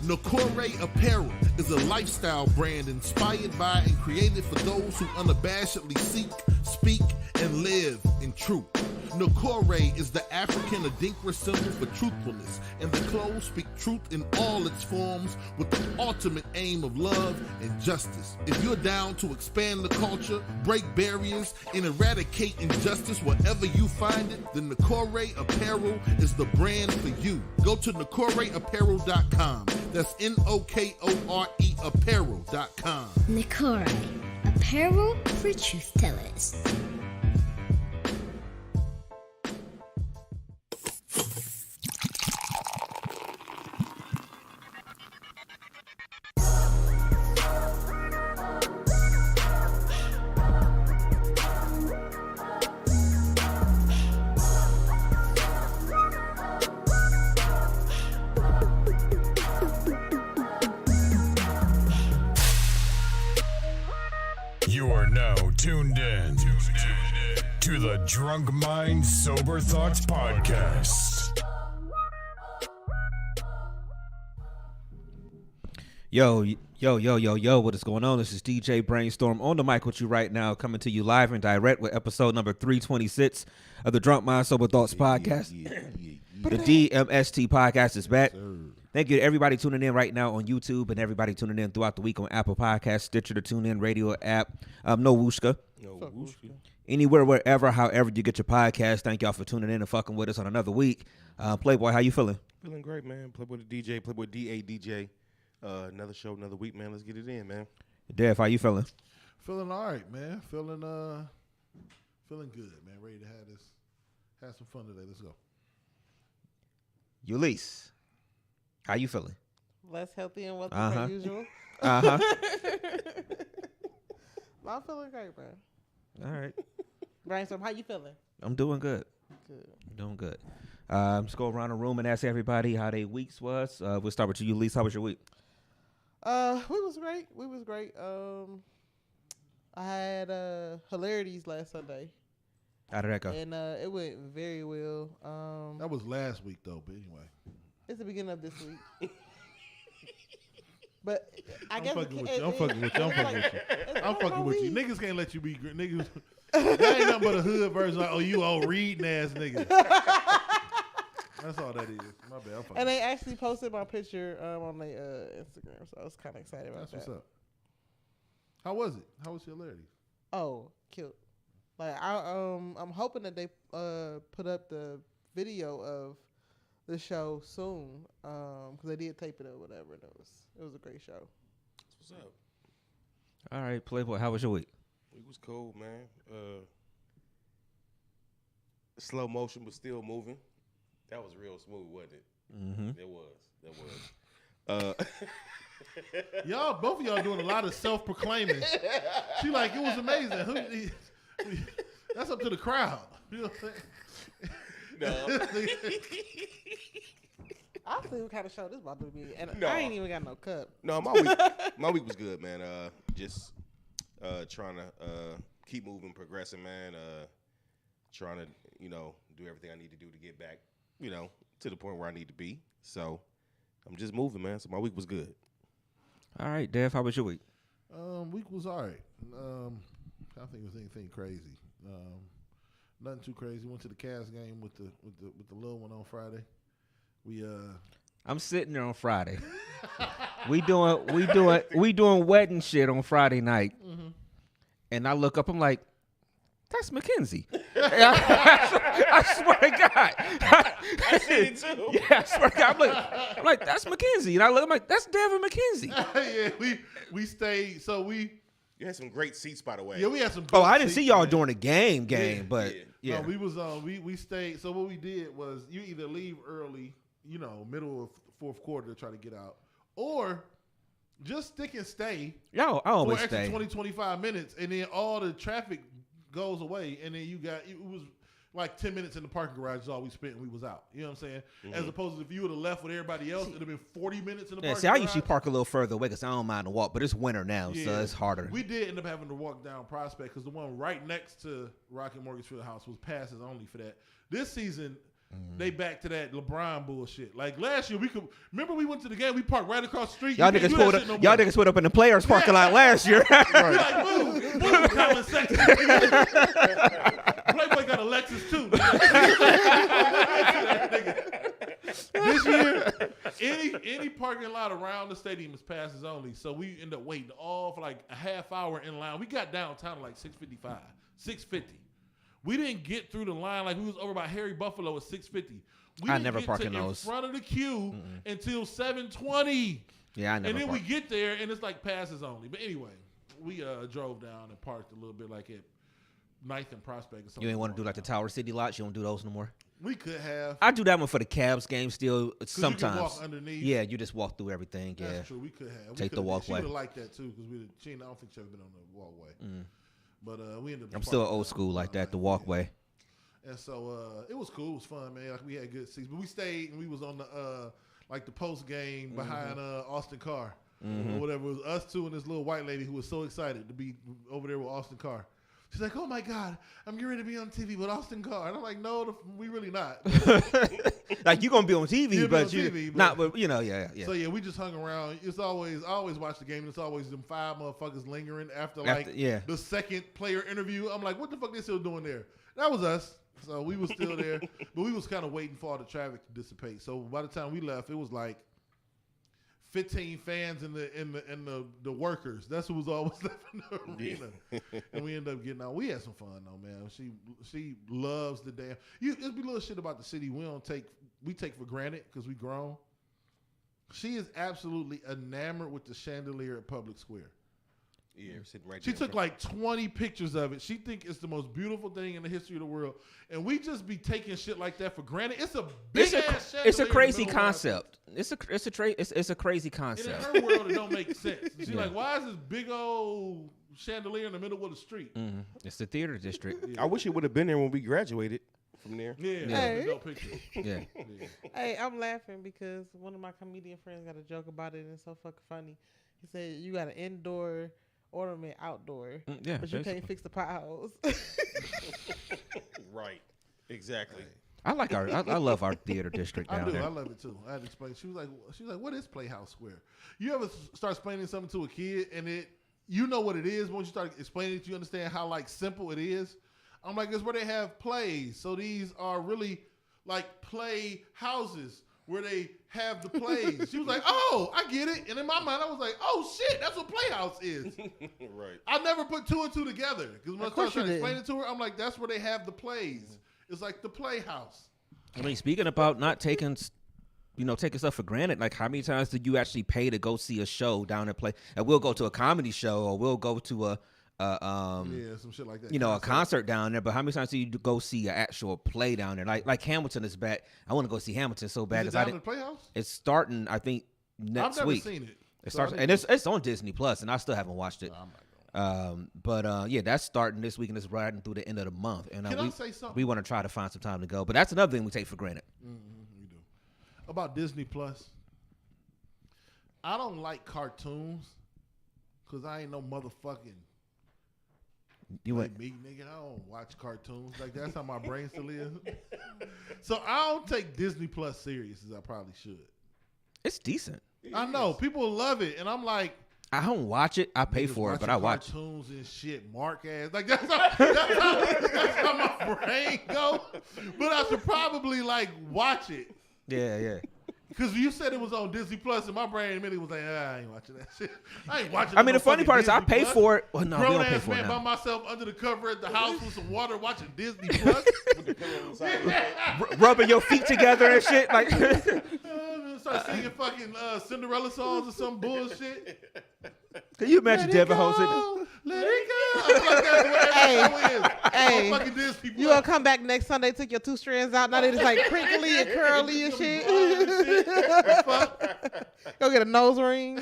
Nakore Apparel is a lifestyle brand inspired by and created for those who unabashedly seek, speak, and live in truth. Nakore is the African Adinkra symbol for truthfulness, and the clothes speak truth in all its forms with the ultimate aim of love and justice. If you're down to expand the culture, break barriers, and eradicate injustice wherever you find it, then Nakore Apparel is the brand for you. Go to NakoreApparel.com. That's Nokore Apparel.com. Nakore, apparel for truth tellers. You are now tuned in to the Drunk Mind Sober Thoughts Podcast. Yo, what is going on? This is DJ Brainstorm on the mic with you right now, coming to you live and direct with episode number 326 of the Drunk Mind Sober Thoughts Podcast. The DMST podcast is back. Thank you to everybody tuning in right now on YouTube and everybody tuning in throughout the week on Apple Podcasts, Stitcher, the TuneIn Radio app. No Wooshka. Anywhere, wherever, however you get your podcast. Thank y'all for tuning in and fucking with us on another week. Playboy, how you feeling? Feeling great, man. Playboy the DJ, Playboy DA DJ. Another show, another week, man. Let's get it in, man. Dev, how you feeling? Feeling all right, man. Feeling good, man. Ready to have some fun today. Let's go. Ulysses, how you feeling? Less healthy and wealthy than usual. Uh-huh. I'm feeling great, man. All right. Brainstorm, how you feeling? I'm doing good. Good. I'm doing good. Just go around the room and ask everybody how their weeks was. We'll start with you, Ulysses. How was your week? We was great. I had hilarities last Sunday. How did that go? And it went very well. That was last week, though, but anyway. It's the beginning of this week. But I guess I'm fucking with you. Niggas can't let you be niggas. That ain't nothing but a hood version. Like, oh, you old reading ass nigga. That's all that is. My bad. And they actually posted my picture on their Instagram, so I was kind of excited about that. That's what's up. How was it? How was your hilarity? Oh, cute. Like I'm hoping that they put up the video of the show soon, because they did tape it or whatever. And it was a great show. What's up? All right, Playboy, how was your week? It was cool, man. Slow motion, but still moving. That was real smooth, wasn't it? Mm-hmm. That was. Y'all, both of y'all doing a lot of self-proclaiming. She like, it was amazing. That's up to the crowd. You know what I'm saying? No. I'll see what kind of show this about to be. And No. I ain't even got no cup. No, my week was good, man. Just trying to keep moving, progressing, man. Trying to, do everything I need to do to get back, to the point where I need to be. So I'm just moving, man. So my week was good. All right, Dev, how was your week? Week was all right. I don't think it was anything crazy. Nothing too crazy. Went to the Cavs game with the little one on Friday. I'm sitting there on Friday. we doing wedding shit on Friday night, and I look up. I'm like, that's Mackenzie. I swear to God. I see it too. Yeah, I swear to God. I'm like, that's Mackenzie, and I look. I'm like, that's Devin Mackenzie. Yeah, we stayed. So You had some great seats, by the way. we had some. Oh, I didn't seats, see y'all man. during the game, but yeah. No, we was we stayed. So what we did was you either leave early, middle of fourth quarter to try to get out, or just stick and stay. Yo, I for always extra stay. 20-25 minutes, and then all the traffic goes away, and then it was like 10 minutes in the parking garage is all we spent, and we was out. You know what I'm saying? Mm-hmm. As opposed to if you would have left with everybody else, it'd have been 40 minutes in the Yeah, parking see, I garage. usually park a little further away because I don't mind the walk, but it's winter now, so Yeah. it's harder. We did end up having to walk down Prospect because the one right next to Rocket Mortgage Field House was passes only for that. This season, They back to that LeBron bullshit. Like last year, remember we went to the game. We parked right across the street. Y'all niggas pulled up in the players' parking lot last year. You're like, move, comment section. Playboy got a Lexus too. This year, any parking lot around the stadium is passes only. So we end up waiting all for like a half hour in line. We got downtown at like 6:55, 6:50. We didn't get through the line like we was over by Harry Buffalo at 6:50. I never park in in those. front of the queue until 7:20. Yeah, I never. And then park. we get there and it's like passes only. But anyway, we drove down and parked a little bit like at 9th and Prospect or something. You ain't want to do like the Tower City lots. You don't do those no more. We could have. I do that one for the Cavs game still sometimes. You can walk underneath. Yeah, you just walk through everything. That's yeah, true. We could have. Take the walkway. She would have liked that too because I don't think she ever been on the walkway. But we ended up. I'm still old school like that. The walkway. And so it was cool. It was fun, man. Like we had good seats, but we stayed and we was on the like the post game behind Austin Carr or whatever. It was us two and this little white lady who was so excited to be over there with Austin Carr. She's like, "Oh my God, I'm getting ready to be on TV with Austin Carr." And I'm like, "No, we really not." Like you gonna be on TV, You'll but be on TV, but- not. But yeah. So yeah, we just hung around. I always watch the game. And it's always them 5 motherfuckers lingering after the second player interview. I'm like, what the fuck they still doing there? That was us. So we was still there, but we was kind of waiting for all the traffic to dissipate. So by the time we left, it was like 15 fans and the workers. That's who was always left in the arena. And we ended up getting out. We had some fun though, man. She loves the damn. It'd be little shit about the city we take for granted because we grown. She is absolutely enamored with the chandelier at Public Square. Yeah, sitting right She there. took like 20 pictures of it. She think it's the most beautiful thing in the history of the world. And we just be taking shit like that for granted. It's a big ass chandelier. It's a crazy in the middle of our concept. It's a crazy And concept. in her world, it don't make sense. She's like, why is this big old chandelier in the middle of the street? It's the theater district. I wish it would have been there when we graduated from there. Yeah, Hey. no picture. Yeah. Hey, I'm laughing because one of my comedian friends got a joke about it and it's so fucking funny. He said you got an indoor ornament outdoor, yeah, but you basically. can't fix the potholes. Right. Exactly. I love our theater district down there. I love it too. I had to explain. She was like, what is Playhouse Square? You ever start explaining something to a kid and you know what it is once you start explaining it, you understand how like simple it is. I'm like, it's where they have plays. So these are really like play houses where they have the plays. She was like, oh, I get it. And in my mind, I was like, oh shit, that's what Playhouse is. Right. I never put 2 and 2 together. Because when I Of course started you trying to explain it to her, I'm like, that's where they have the plays. It's like the Playhouse. I mean, speaking about not taking stuff for granted, like how many times do you actually pay to go see a show down at play? And we'll go to a comedy show or we'll go to Some shit like that. a concert down there. But how many times do you go see an actual play down there? Like Hamilton is back. I want to go see Hamilton so bad Is it because I down in didn't. the Playhouse? It's starting, I think, I've next never week. seen it. It So I starts, need and to- it's on Disney Plus, and I still haven't watched it. I'm not going. Yeah, that's starting this week and it's riding through the end of the month. And Can I say something? we want to try to find some time to go. But that's another thing we take for granted. We do. About Disney Plus. I don't like cartoons because I ain't no motherfucking You went. like me, nigga. I don't watch cartoons. Like that's how my brain still is. So I don't take Disney Plus serious as I probably should. It's decent. I know people love it, and I'm like, I don't watch it. I pay niggas for it, but watching I watch. cartoons and shit. Mark ass, like that's how my brain go. But I should probably like watch it. Yeah. Because you said it was on Disney Plus, and my brain immediately was like, I ain't watching that shit. I ain't watching. I mean, no the funny fucking part is I Disney pay Plus. for it. Well, no, we Grown don't pay ass for it man by now. myself under the cover at the house with some water watching Disney Plus. Rubbing your feet together and shit. Like, Start singing fucking Cinderella songs or some bullshit. can you imagine Devin hosting? Let it go. I feel like that's where every show is. Hey, On fucking Disney you Plus. gonna come back next Sunday? Took your 2 strands out. Now they just like crinkly and curly and shit. Go get a nose ring.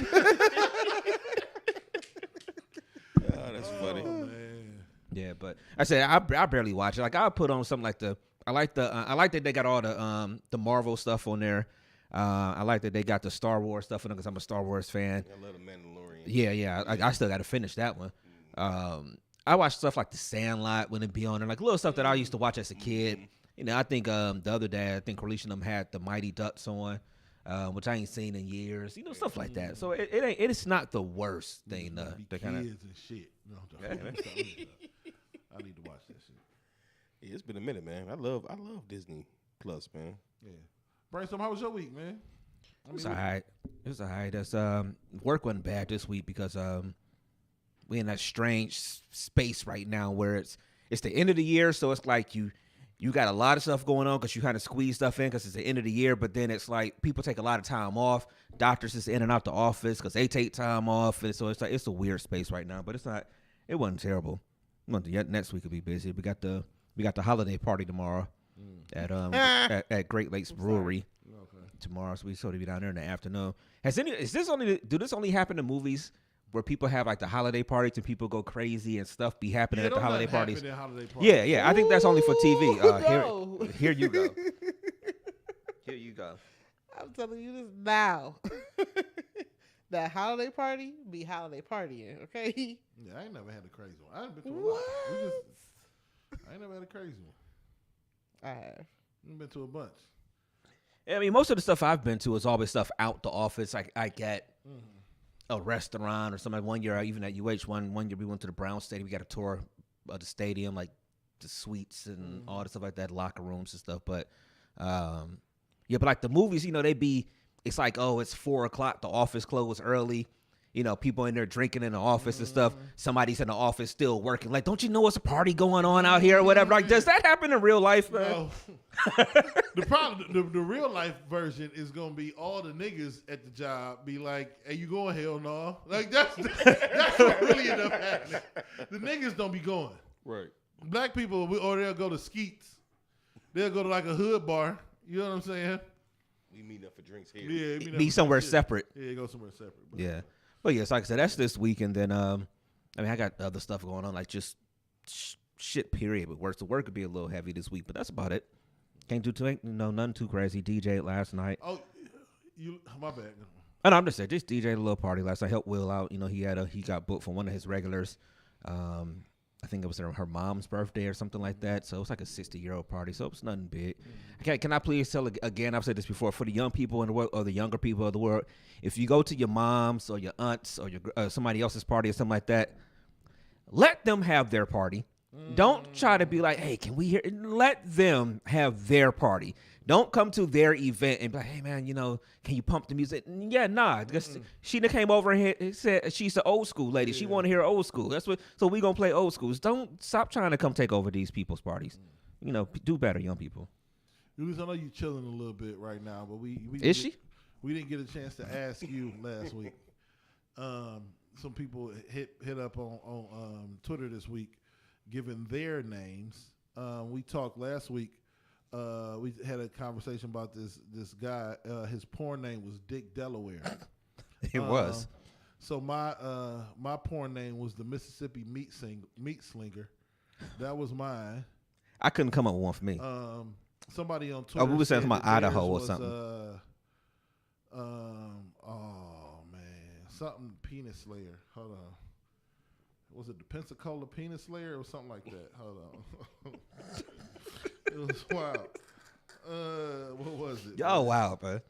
That's funny. Man. Yeah, but I said I barely watch it. Like I put on something like I like that they got all the Marvel stuff on there. I like that they got the Star Wars stuff on there because I'm a Star Wars fan. I love the Mandalorian. Yeah. I still got to finish that one. I watch stuff like The Sandlot when it be on there, like little stuff that I used to watch as a kid. I think the other day, I think Carlisha and them had the Mighty Ducks on, which I ain't seen in years. Stuff like that. So it's not the worst thing. Be kind of kids and shit. No, I need to watch that shit. Yeah, it's been a minute, man. I love Disney Plus, man. Yeah. Brainstorm, how was your week, man? It was all right. It was all right. That's work wasn't bad this week because we in that strange space right now where it's the end of the year, so it's like you got a lot of stuff going on because you kind of squeeze stuff in because it's the end of the year, but then it's like people take a lot of time off. Doctors just in and out the office because they take time off, and so it's like it's a weird space right now. But it's not. It wasn't terrible. Next week will be busy. We got the holiday party tomorrow at Great Lakes Brewery. Okay. Tomorrow, so we sort of be down there in the afternoon. Do this only happen in movies where people have like the holiday parties and people go crazy and stuff be happening at the holiday parties? Yeah. I think that's only for TV. No. Here you go. Here you go. I'm telling you this now. That holiday party be holiday partying, okay? Yeah, I ain't never had a crazy one. I ain't been to a lot. I ain't never had a crazy one. I have. I've been to a bunch. I mean, most of the stuff I've been to is always stuff out the office. I get a restaurant or something. One year, even at UH, one year we went to the Brown Stadium. We got a tour of the stadium, like the suites and all the stuff like that, locker rooms and stuff. But but like the movies, it's like, oh, it's 4:00. The office closed early. People in there drinking in the office and stuff. Somebody's in the office still working. Like, don't you know it's a party going on out here or whatever? Like, does that happen in real life, man? No. The problem, the real life version is gonna be all the niggas at the job be like, "Hey, you going? Hell no!" Like that's what really end up happening. The niggas don't be going. Right. Black people, or they'll go to Skeets. They'll go to like a hood bar. You know what I'm saying? We meet up for drinks here. Yeah, Be somewhere separate. Yeah, go somewhere separate. But Yeah. But yes, like I said, that's this week, and then I got other stuff going on, like just shit. Period. But work, the work could be a little heavy this week, but that's about it. Can't do nothing too crazy. DJ'd last night. Oh, my bad. And I'm just saying, just DJ'd a little party last night. Helped Will out. He got booked for one of his regulars. I think it was her mom's birthday or something like that. So it was like a 60-year-old party. So it was nothing big. Okay, can I please tell again? I've said this before. For the young people in the world or the younger people of the world, if you go to your mom's or your aunt's or your somebody else's party or something like that, let them have their party. Don't try to be like, hey, can we hear? Let them have their party. Don't come to their event and be like, hey, man, can you pump the music? Yeah, nah. She came over and said she's the old school lady. Yeah. She want to hear old school. So we going to play old schools. Don't stop trying to come take over these people's parties. Do better, young people. Julius, I know you're chilling a little bit right now, but we didn't get a chance to ask you last week. Some people hit up on Twitter this week, giving their names. We talked last week. We had a conversation about this guy. His porn name was Dick Delaware. It was. So my porn name was the Mississippi Meat Slinger. That was mine. I couldn't come up with one for me. Somebody on Twitter. Oh, we were saying about Idaho or something. Oh man, something penis slayer. Hold on. Was it the Pensacola penis slayer or something like that? Hold on. It was wild. What was it? Y'all wild, man.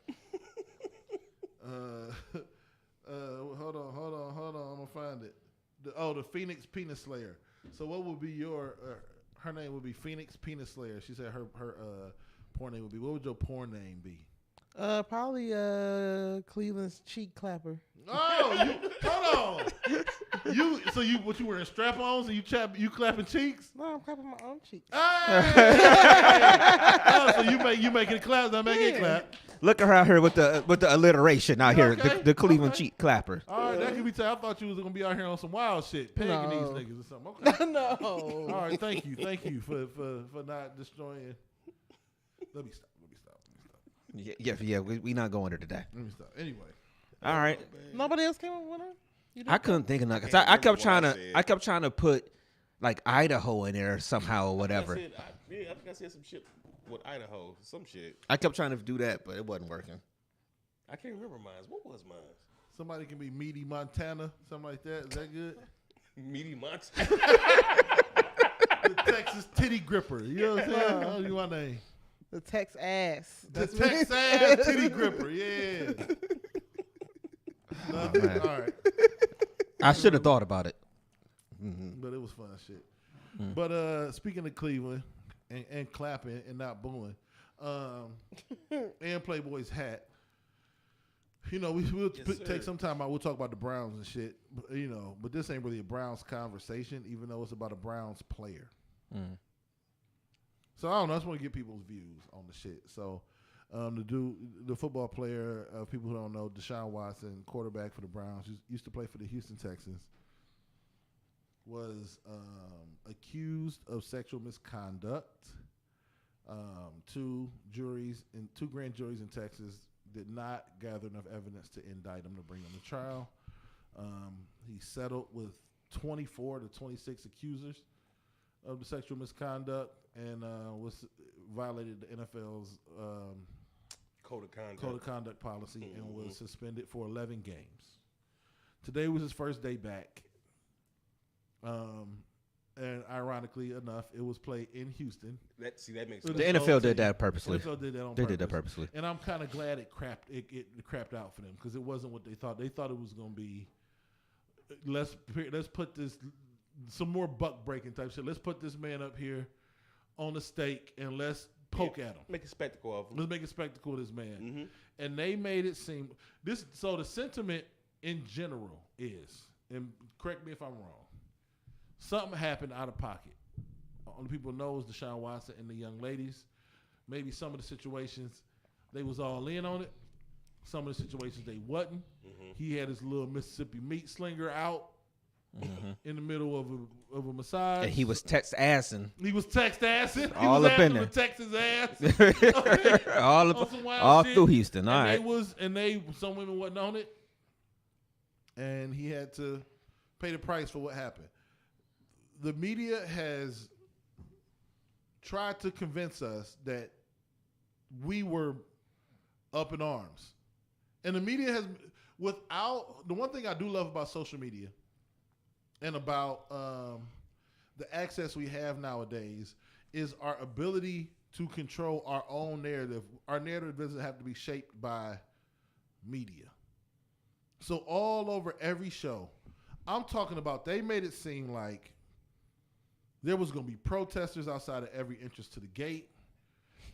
Hold on. I'm gonna find it. The Phoenix Penis Slayer. So what would be your? Her name would be Phoenix Penis Slayer. She said her porn name would be. What would your porn name be? Probably Cleveland's cheek clapper. Oh, hold on. You wearing strap-ons and you clapping cheeks? No, I'm clapping my own cheeks. Hey! Oh, so you making it clap, not making it clap. Look at her out here with the alliteration out here, okay? the Cleveland cheek clapper. All right, that could be. I thought you was gonna be out here on some wild shit, pegging these niggas or something. Okay. No. All right, thank you for not destroying. Let me stop. Yeah, we not going there today. Let me stop. Anyway. All right. Nobody else came up with one? I couldn't think of nothing. I kept trying to put like Idaho in there somehow or whatever. I think I said some shit with Idaho, some shit. I kept trying to do that, but it wasn't working. I can't remember mine. What was mine? Somebody can be Meaty Montana, something like that. Is that good? Meaty Montana. The Texas titty gripper. You know what I'm saying? How do you want to name? The Tex ass. The Texas ass titty gripper. Yeah. No, man. all right. I should have thought about it. But it was fun shit. But speaking of Cleveland and clapping and not booing, and Playboy's hat, you know, we'll take some time out. We'll talk about the Browns and shit, but, you know, but this ain't really a Browns conversation, even though it's about a Browns player. So I don't know. I just want to get people's views on the shit. So the football player, people who don't know, Deshaun Watson, quarterback for the Browns, used to play for the Houston Texans, was accused of sexual misconduct. Two grand juries in Texas did not gather enough evidence to indict him to bring him to trial. He settled with 24 to 26 accusers of the sexual misconduct and was violated the NFL's Code of conduct policy and was suspended for 11 games. Today was his first day back. And ironically enough, it was played in Houston. That makes The sense. NFL did that purposely. NFL did that on They purpose. did that purposely. And I'm kind of glad it crapped out for them because it wasn't what they thought. They thought it was going to be, let's put this, some more buck breaking type shit. Let's put this man up here on the stake and let's poke at him. Make a spectacle of him. Let's make a spectacle of this man. And they made it seem this. So the sentiment in general is, and correct me if I'm wrong, something happened out of pocket. Only people know is Deshaun Watson and the young ladies. Maybe some of the situations they was all in on it. Some of the situations they wasn't. He had his little Mississippi meat slinger out in the middle of a massage. And he was text-assing. He was text-assing. He All was up in asking there. to text his ass. all through Houston. All right. Some women wasn't on it. And he had to pay the price for what happened. The media has tried to convince us that we were up in arms. And the media has, the one thing I do love about social media and about the access we have nowadays is our ability to control our own narrative. Our narrative doesn't have to be shaped by media. So all over every show, I'm talking about, they made it seem like there was going to be protesters outside of every entrance to the gate.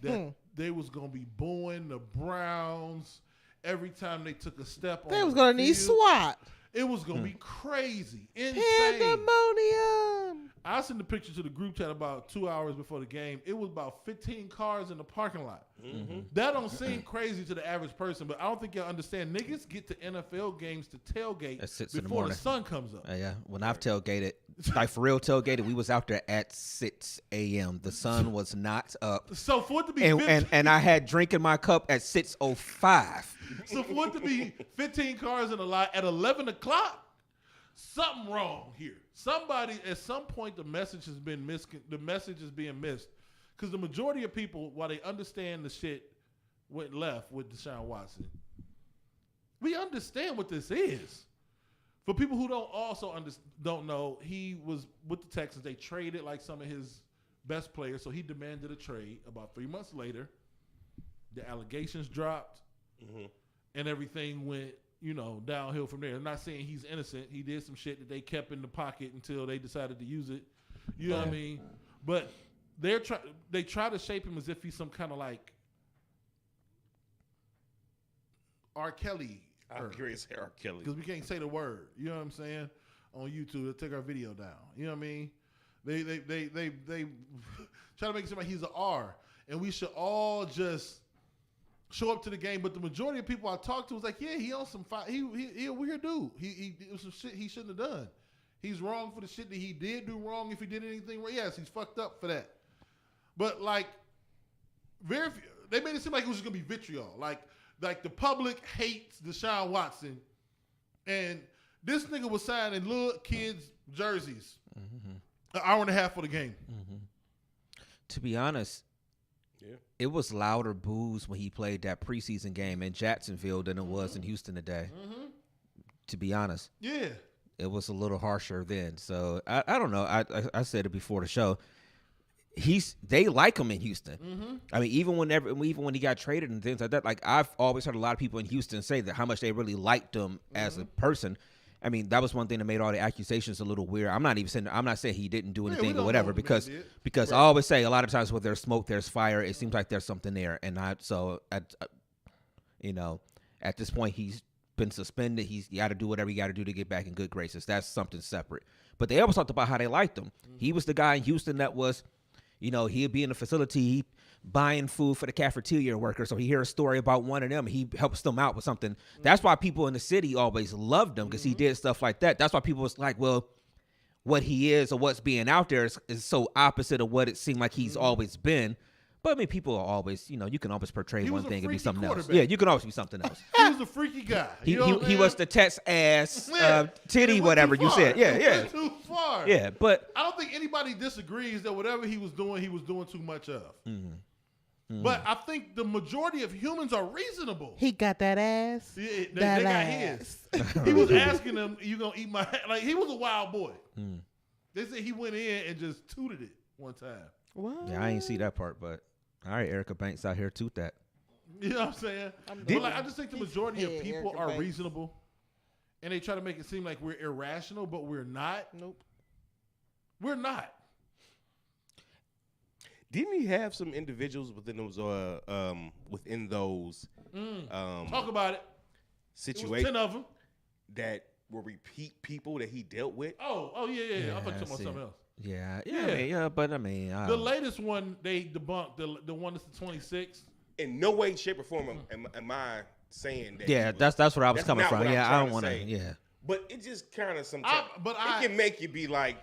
That they was going to be booing the Browns every time they took a step on They was the going to need field. SWAT. It was going to be crazy, insane. Pandemonium. I sent the picture to the group chat about 2 hours before the game. It was about 15 cars in the parking lot. That don't seem crazy to the average person, but I don't think y'all understand. Niggas get to NFL games to tailgate At 6 in the before the morning. sun comes up. Yeah, when I've tailgated, like for real tailgated, we was out there at 6 a.m. The sun was not up, So for it to be and I had drink in my cup at 6:05. So for it to be 15 cars in a lot at 11 o'clock, something wrong here. Somebody, at some point, the message is being missed, because the majority of people, while they understand the shit went left with Deshaun Watson, we understand what this is. For people who don't know, he was with the Texans. They traded like some of his best players, so he demanded a trade. About 3 months later, the allegations dropped. And everything went, downhill from there. I'm not saying he's innocent. He did some shit that they kept in the pocket until they decided to use it. You know what I mean? But they try to shape him as if he's some kind of like R. Kelly. I'm curious, R. Kelly. Because we can't say the word. You know what I'm saying? On YouTube, they'll take our video down. You know what I mean? They try to make it seem like he's an R. And we should all just show up to the game, but the majority of people I talked to was like, yeah, he on some he a weird dude. He it was some shit he shouldn't have done. He's wrong for the shit that he did do wrong. If he did anything wrong, yes, he's fucked up for that. But like, very few, they made it seem like it was just gonna be vitriol. Like the public hates Deshaun Watson, and this nigga was signing little kids' jerseys an hour and a half for the game. To be honest, it was louder boos when he played that preseason game in Jacksonville than it was in Houston today. To be honest. Yeah. It was a little harsher then. So, I don't know. I said it before the show. they like him in Houston. I mean, even when he got traded and things like that, like I've always heard a lot of people in Houston say that how much they really liked him as a person. I mean, that was one thing that made all the accusations a little weird. I'm not saying he didn't do anything or whatever, because I always say a lot of times where there's smoke, there's fire. It seems like there's something there, and at this point he's been suspended. He's got to do whatever he got to do to get back in good graces. That's something separate. But they always talked about how they liked him. He was the guy in Houston that was, he'd be in the facility buying food for the cafeteria workers. So he hear a story about one of them. He helps them out with something. That's why people in the city always loved him, because he did stuff like that. That's why people was like, well, what he is or what's being out there is so opposite of what it seemed like he's always been. But I mean, people are always, you can always portray one thing and be something else. Yeah, you can always be something else. He was a freaky guy. He was the Tex ass titty, whatever you said. Yeah, He yeah. went too far. Yeah, but I don't think anybody disagrees that whatever he was doing too much of. But I think the majority of humans are reasonable. He got that ass. Yeah, they got his. He was asking them, "You gonna eat my?" Like, he was a wild boy. They said he went in and just tooted it one time. What? yeah, I ain't see that part. But all right, Erica Banks out here toot that. You know what I'm saying? I just think the majority of people are reasonable, and they try to make it seem like we're irrational, but we're not. Nope. We're not. Didn't he have some individuals within those Talk about it. situations 10 of them. that were repeat people that he dealt with? Oh yeah. I thought you were talking about something else. Yeah. But I mean, The latest one they debunked, the one that's the 26. In no way, shape, or form am I saying that. yeah, that's where I was that's coming not from. what I'm Yeah, I trying don't to want to. say. Yeah. But it just kind of sometimes it can make you be like,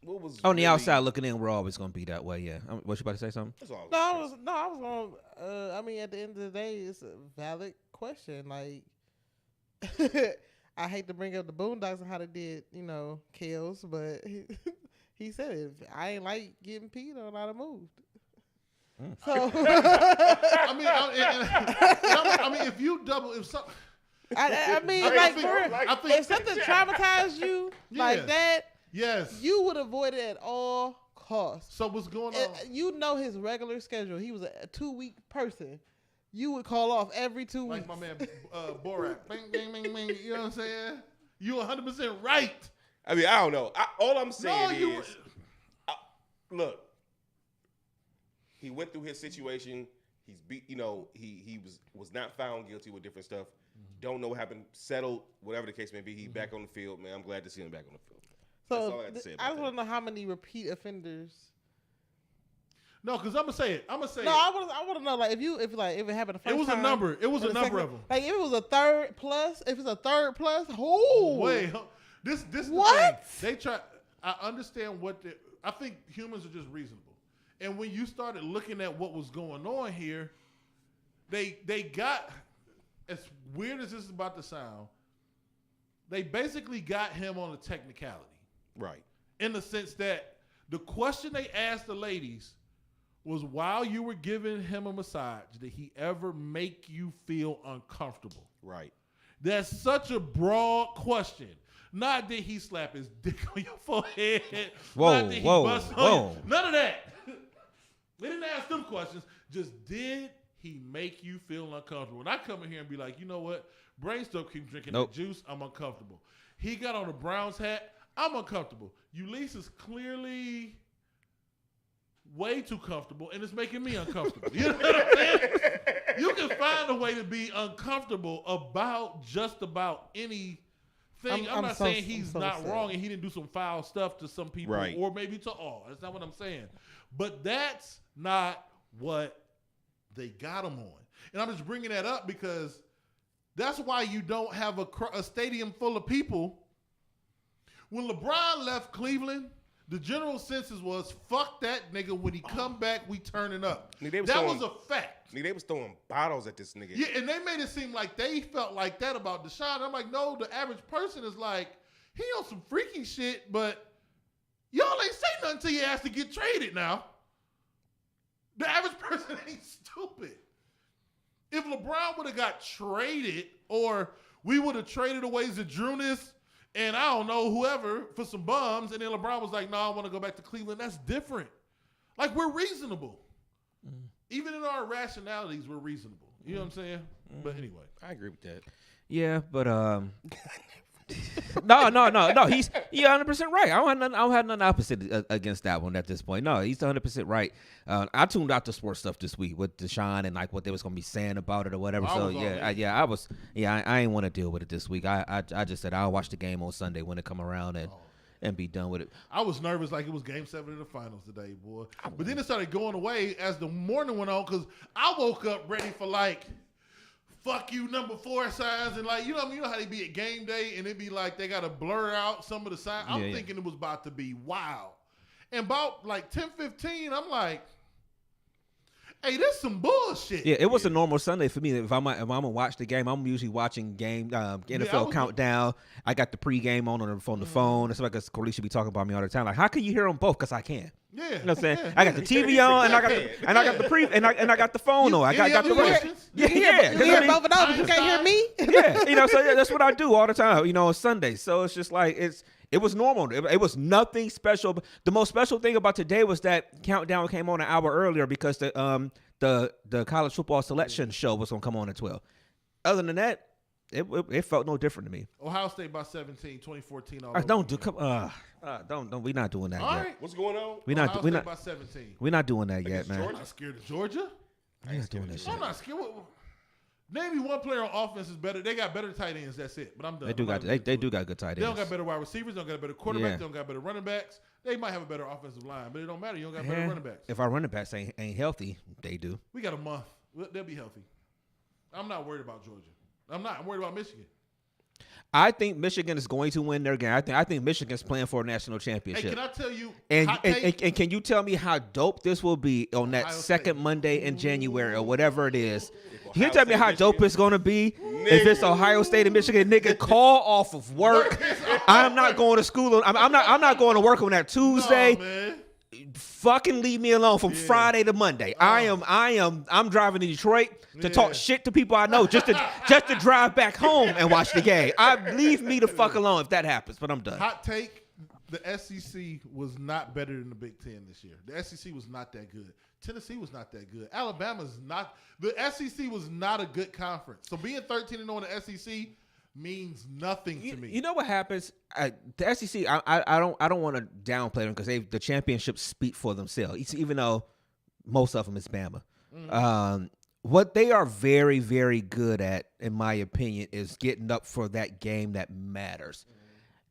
what was On the really- outside looking in, we're always gonna be that way. Yeah. What you about to say something? That's all. I was going. I mean, at the end of the day, it's a valid question. Like, I hate to bring up the Boondocks and how they did, Kales, but he said it. I ain't like getting peed on, I'd have moved. So I mean, if you double, if something. I mean, I think if something traumatized you like that, yes, you would avoid it at all costs. So what's going on? You know his regular schedule. He was a 2-week person. You would call off every 2 weeks. Like my man Borat. Bing, bing, bing, bing. You know what I'm saying? You 100% right. I mean, I don't know. All I'm saying is, look, he went through his situation. He's he was not found guilty with different stuff. Don't know what happened. Settled, whatever the case may be. He's back on the field, man. I'm glad to see him back on the field. That's all I got to say about I just want to know how many repeat offenders. No, because I'm gonna say it. I want to know, like, if it happened the first time. It was a number. It was a number of them. Like, if it was a third plus, who? Wait, this what? The thing. They try. I understand I think humans are just reasonable, and when you started looking at what was going on here, they got, as weird as this is about to sound, they basically got him on a technicality, right? In the sense that the question they asked the ladies was, while you were giving him a massage, did he ever make you feel uncomfortable? Right. That's such a broad question. Not did he slap his dick on your forehead. Not did he bust on you. None of that. They didn't ask them questions. Just did he make you feel uncomfortable? And I come in here and be like, you know what? Brainstorm keep drinking the juice. I'm uncomfortable. He got on a Browns hat. I'm uncomfortable. Ulysses is clearly way too comfortable, and it's making me uncomfortable. You know what I'm saying? You can find a way to be uncomfortable about just about anything. I'm not saying he's not wrong and he didn't do some foul stuff to some people, right, or maybe to all. That's not what I'm saying. But that's not what they got him on. And I'm just bringing that up because that's why you don't have a stadium full of people. When LeBron left Cleveland, the general census was, fuck that nigga. When he come back, we turning up. That was a fact. They was throwing bottles at this nigga. Yeah, and they made it seem like they felt like that about Deshaun. I'm like, no, the average person is like, he on some freaky shit, but y'all ain't say nothing till you asked to get traded now. The average person ain't stupid. If LeBron would have got traded, or we would have traded away Zadrunas and I don't know, whoever, for some bums, and then LeBron was like, no, I want to go back to Cleveland, that's different. Like, we're reasonable. Even in our irrationalities, we're reasonable. You know what I'm saying? But anyway. I agree with that. Yeah, but no. He's 100% right. I don't have nothing opposite against that one at this point. No, he's 100% right. I tuned out the sports stuff this week with Deshaun and like what they was gonna be saying about it or whatever. So I ain't want to deal with it this week. I just said I'll watch the game on Sunday when it come around and be done with it. I was nervous like it was Game 7 of the finals today, boy. But then it started going away as the morning went on because I woke up ready for like, fuck you, number 4 signs. And like, you know how they be at game day and it be like they got to blur out some of the signs. I'm thinking it was about to be wild. And about like 10:15, I'm like, hey, this some bullshit. Yeah, it was a normal Sunday for me. If I'm gonna watch the game, I'm usually watching NFL countdown. I got the pregame on the phone. It's like Corley should be talking about me all the time. Like, how can you hear them both? Because I can. Yeah, you know what I'm saying. I got the TV on, and I got the I got the phone on. I got the radio. You hear both of those, but you can't hear me. Yeah, so that's what I do all the time. On Sunday. So it's just like it was normal. It was nothing special. The most special thing about today was that countdown came on an hour earlier because the college football selection show was gonna come on at 12. Other than that, it felt no different to me. Ohio State by 17, 2014. Don't. We're not doing that all yet. Right. What's going on? We're not by 17. We're not doing that yet, man. I'm not scared of Georgia. We're not doing that shit. I'm not scared. Name me one player on offense is better. They got better tight ends. That's it. But I'm done. They do got good tight ends. They don't got better wide receivers. They don't got better quarterbacks. They don't got better running backs. They might have a better offensive line, but it don't matter. You don't got better running backs. If our running backs ain't healthy, they do. We got a month. They'll be healthy. I'm not worried about Georgia. I'm worried about Michigan. I think Michigan is going to win their game. I think Michigan's playing for a national championship. Hey, can I tell you? And can you tell me how dope this will be on that second Monday in January or whatever it is? Can you tell me how dope it's going to be if it's Ohio State and Michigan? Nigga, call off of work. I'm not going to school. I'm not going to work on that Tuesday. No, man. Fucking leave me alone from Friday to Monday. I'm driving to Detroit to talk shit to people I know just to drive back home and watch the game. Leave me the fuck alone if that happens, but I'm done. Hot take, the SEC was not better than the Big Ten this year. The SEC was not that good. Tennessee was not that good. Alabama's not. The SEC was not a good conference. So being 13-0 in the SEC means nothing to me. You know what happens? The SEC, I don't want to downplay them because the championships speak for themselves. Even though most of them is Bama. What they are very, very good at, in my opinion, is getting up for that game that matters.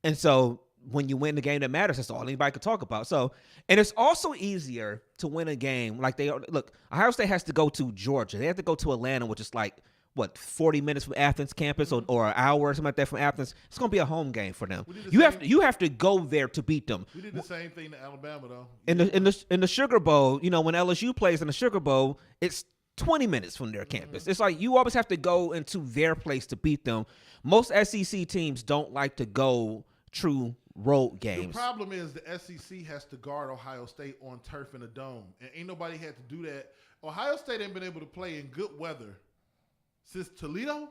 And so when you win the game that matters, that's all anybody could talk about. So, and it's also easier to win a game like Ohio State has to go to Georgia. They have to go to Atlanta, which is like, 40 minutes from Athens campus or an hour or something like that from Athens. It's going to be a home game for them. You have to go there to beat them. We did the same thing to Alabama, though. In the Sugar Bowl, when LSU plays in the Sugar Bowl, it's 20 minutes from their campus. It's like you always have to go into their place to beat them. Most SEC teams don't like to go true road games. The problem is the SEC has to guard Ohio State on turf in a dome, and ain't nobody had to do that. Ohio State ain't been able to play in good weather since Toledo?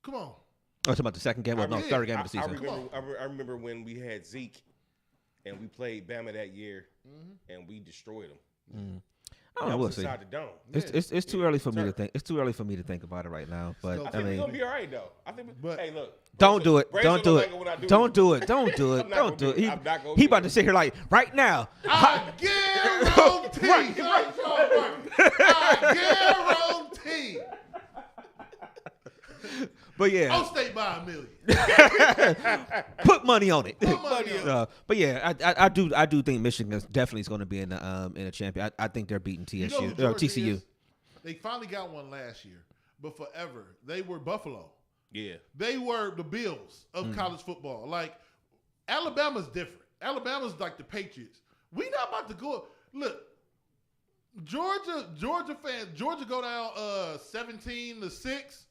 Come on. Oh, talking about the second game? Third game of the season. I remember when we had Zeke and we played Bama that year and we destroyed them. I don't know. We'll see. Inside the dome. It's too early for me to think. It's too early for me to think about it right now. But I think we're gonna be all right though. I think. Hey, look. Don't do it. Don't do it. Don't do it. Don't do it. Don't do it. He about to sit here like right now. I guarantee. I guarantee. But yeah, I'll stay by $1 million. Put money on it. But yeah, I do think Michigan definitely is going to be in a champion. I think they're beating TCU. They finally got one last year, but forever they were Buffalo. Yeah, they were the Bills of college football. Like Alabama's different. Alabama's like the Patriots. We not about to go. Look, Georgia fans. Georgia go down 17-6.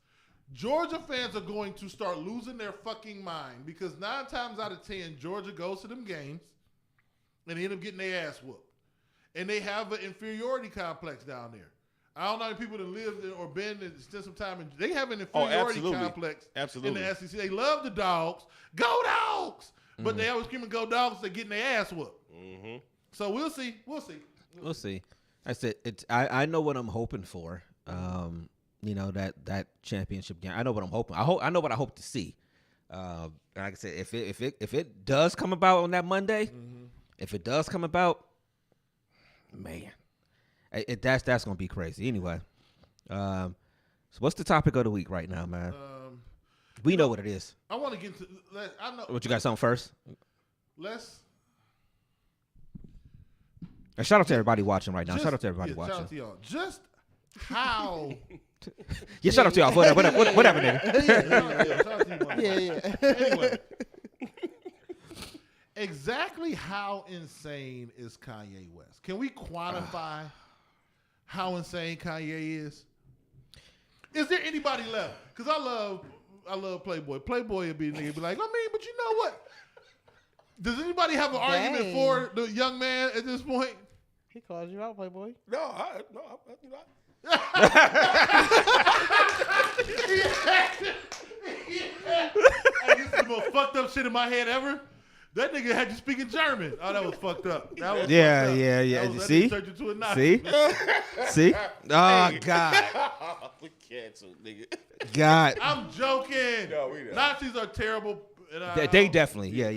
Georgia fans are going to start losing their fucking mind because 9 times out of 10, Georgia goes to them games and they end up getting their ass whooped. And they have an inferiority complex down there. I don't know how many people that lived or been and spent some time they have an inferiority complex in the SEC. They love the dogs. Go Dogs! but they always screaming "Go Dogs." They're getting their ass whooped. Mm-hmm. So we'll see. We'll see. I said it's. I know what I'm hoping for. You know that championship game. I know what I'm hoping. I know what I hope to see. Like I said, if it does come about on that Monday, if it does come about, man, that's gonna be crazy. Anyway, so what's the topic of the week right now, man? We know what it is. I want to get to. I know. What you got? Something first? Let's. And shout out to everybody watching right now. Shout out to everybody Shout out watching. to y'all. Just how. Yeah, shout out to y'all. Whatever, nigga. Shout out to you, Yeah. Anyway, exactly how insane is Kanye West? Can we quantify how insane Kanye is? Is there anybody left? Because I love Playboy. Playboy would be a nigga be like, but you know what? Does anybody have an argument for the young man at this point? He calls you out, Playboy. No, Hey, this is the most fucked up shit in my head ever. That nigga had you speaking German. Oh, that was fucked up. That was Yeah. That was, See? that turned into a knife. See? Oh God. we canceled, nigga. God. I'm joking. No, we don't. Nazis are terrible. And They definitely. Yeah.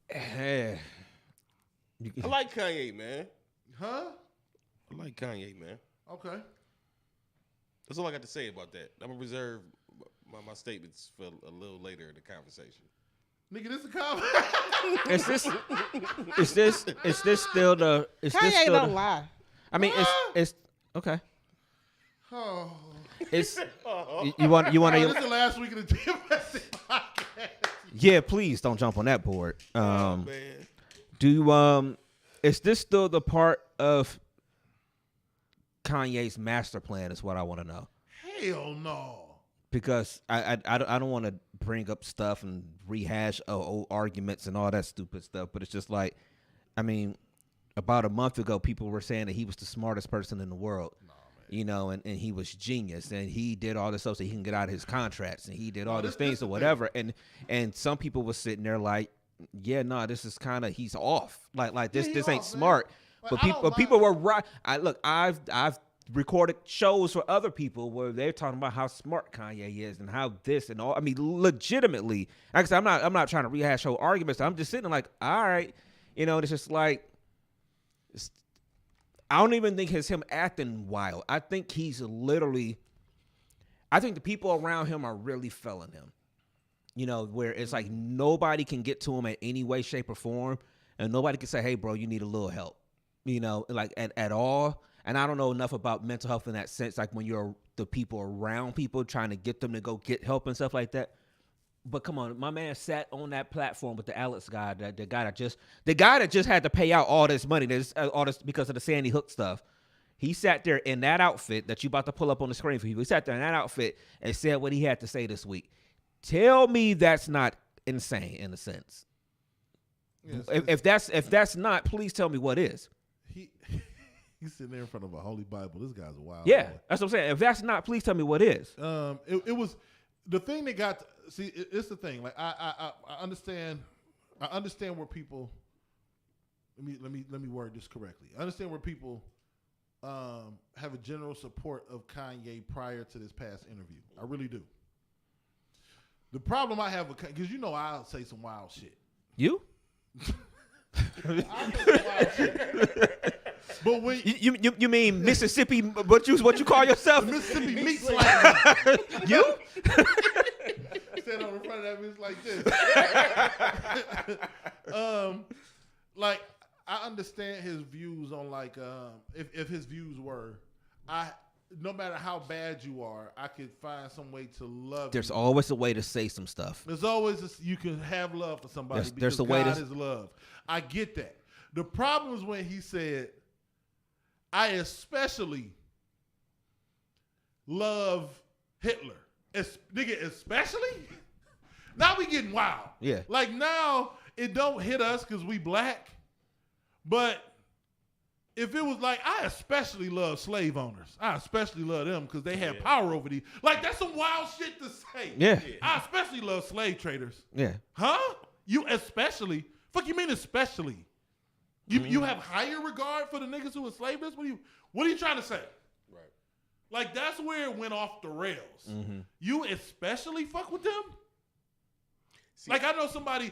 Hey. I like Kanye, man. Huh? I like Kanye, man. Okay. That's all I got to say about that. I'm gonna reserve my statements for a little later in the conversation. Nigga, this is a comment. Is this still the? Is this Kanye still don't the, lie. I mean, it's okay. Oh. It's you want This is to. the last week of the DMST podcast. Yeah, please don't jump on that board. Man. Is this still the part of Kanye's master plan? Is what I want to know. Hell no. Because I don't want to bring up stuff and rehash old arguments and all that stupid stuff, but it's just like, I mean, about a month ago, people were saying that he was the smartest person in the world, you know, and he was genius, and he did all this stuff so he can get out of his contracts, and he did all these things or whatever, and some people were sitting there like, yeah, no, this is kind of, he's off, like this ain't off, smart, man. but I don't people mind. were right. I've recorded shows for other people where they're talking about how smart Kanye is and how this and all. I mean, legitimately. Like I said, I'm not trying to rehash whole arguments. I'm just sitting there like, all right, you know, it's just like, I don't even think it's him acting wild. I think he's literally, I think the people around him are really feeling him. You know, where it's like nobody can get to him in any way, shape, or form, and nobody can say, hey, bro, you need a little help. You know, like at all. And I don't know enough about mental health in that sense, like when you're the people around people trying to get them to go get help and stuff like that. But come on, my man sat on that platform with the Alex guy, the guy that just had to pay out all this money, all this because of the Sandy Hook stuff. He sat there in that outfit that you about to pull up on the screen for people. He sat there in that outfit and said what he had to say this week. Tell me that's not insane in a sense. Yes, if that's not, please tell me what is. He's sitting there in front of a holy Bible. This guy's a wild Yeah, boy. that's what I'm saying. If that's not, please tell me what is. It was the thing that got. It's the thing. Like I understand. I understand where people. Let me word this correctly. I understand where people have a general support of Kanye prior to this past interview. I really do. The problem I have with because I'll say some wild shit. You? I'll say some wild shit. But when You mean Mississippi? What you call yourself? Mississippi meat slicer. You? Stand on the front of that bitch like this. Like I understand his views on like if his views were no matter how bad you are, I could find some way to love There's you. always a way to say some stuff. There's always you can have love for somebody There's because a way God to- is love. I get that. The problem is when he said, I especially love Hitler. Nigga, especially? Now we getting wild. Yeah. Like now, it don't hit us because we black, but if it was like, I especially love slave owners. I especially love them because they have power over these. Like, that's some wild shit to say. Yeah. I especially love slave traders. Yeah. Huh? You especially? Fuck you mean especially? You have higher regard for the niggas who enslaved us? What are you trying to say? Right. Like, that's where it went off the rails. You especially fuck with them? See, like, I know somebody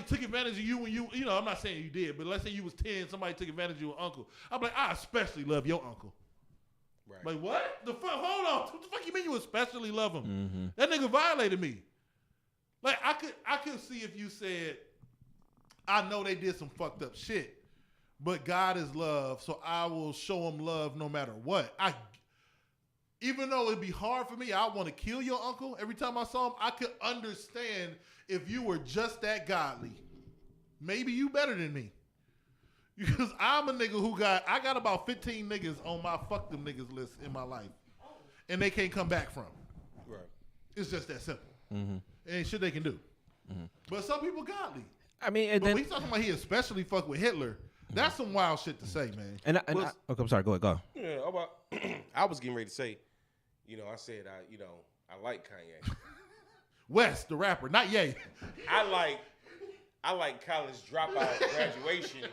took advantage of you when you know, I'm not saying you did, but let's say you was 10, somebody took advantage of your uncle. I'm like, I especially love your uncle. Right. Like, what? The fuck? Hold on. What the fuck you mean you especially love him? That nigga violated me. Like, I could see if you said, I know they did some fucked up shit, but God is love, so I will show him love no matter what. Even though it'd be hard for me, I want to kill your uncle every time I saw him, I could understand if you were just that godly. Maybe you better than me. Because I'm a nigga I got about 15 niggas on my fuck them niggas list in my life. And they can't come back from. Right. It's just that simple. Ain't shit they can do. But some people godly. I mean, and but then when he's talking about he especially fuck with Hitler, that's some wild shit to say, man. okay, I'm sorry. Go. Yeah, I was getting ready to say, you know, I said I like Kanye. West, the rapper, not Ye. I like college dropout, graduation,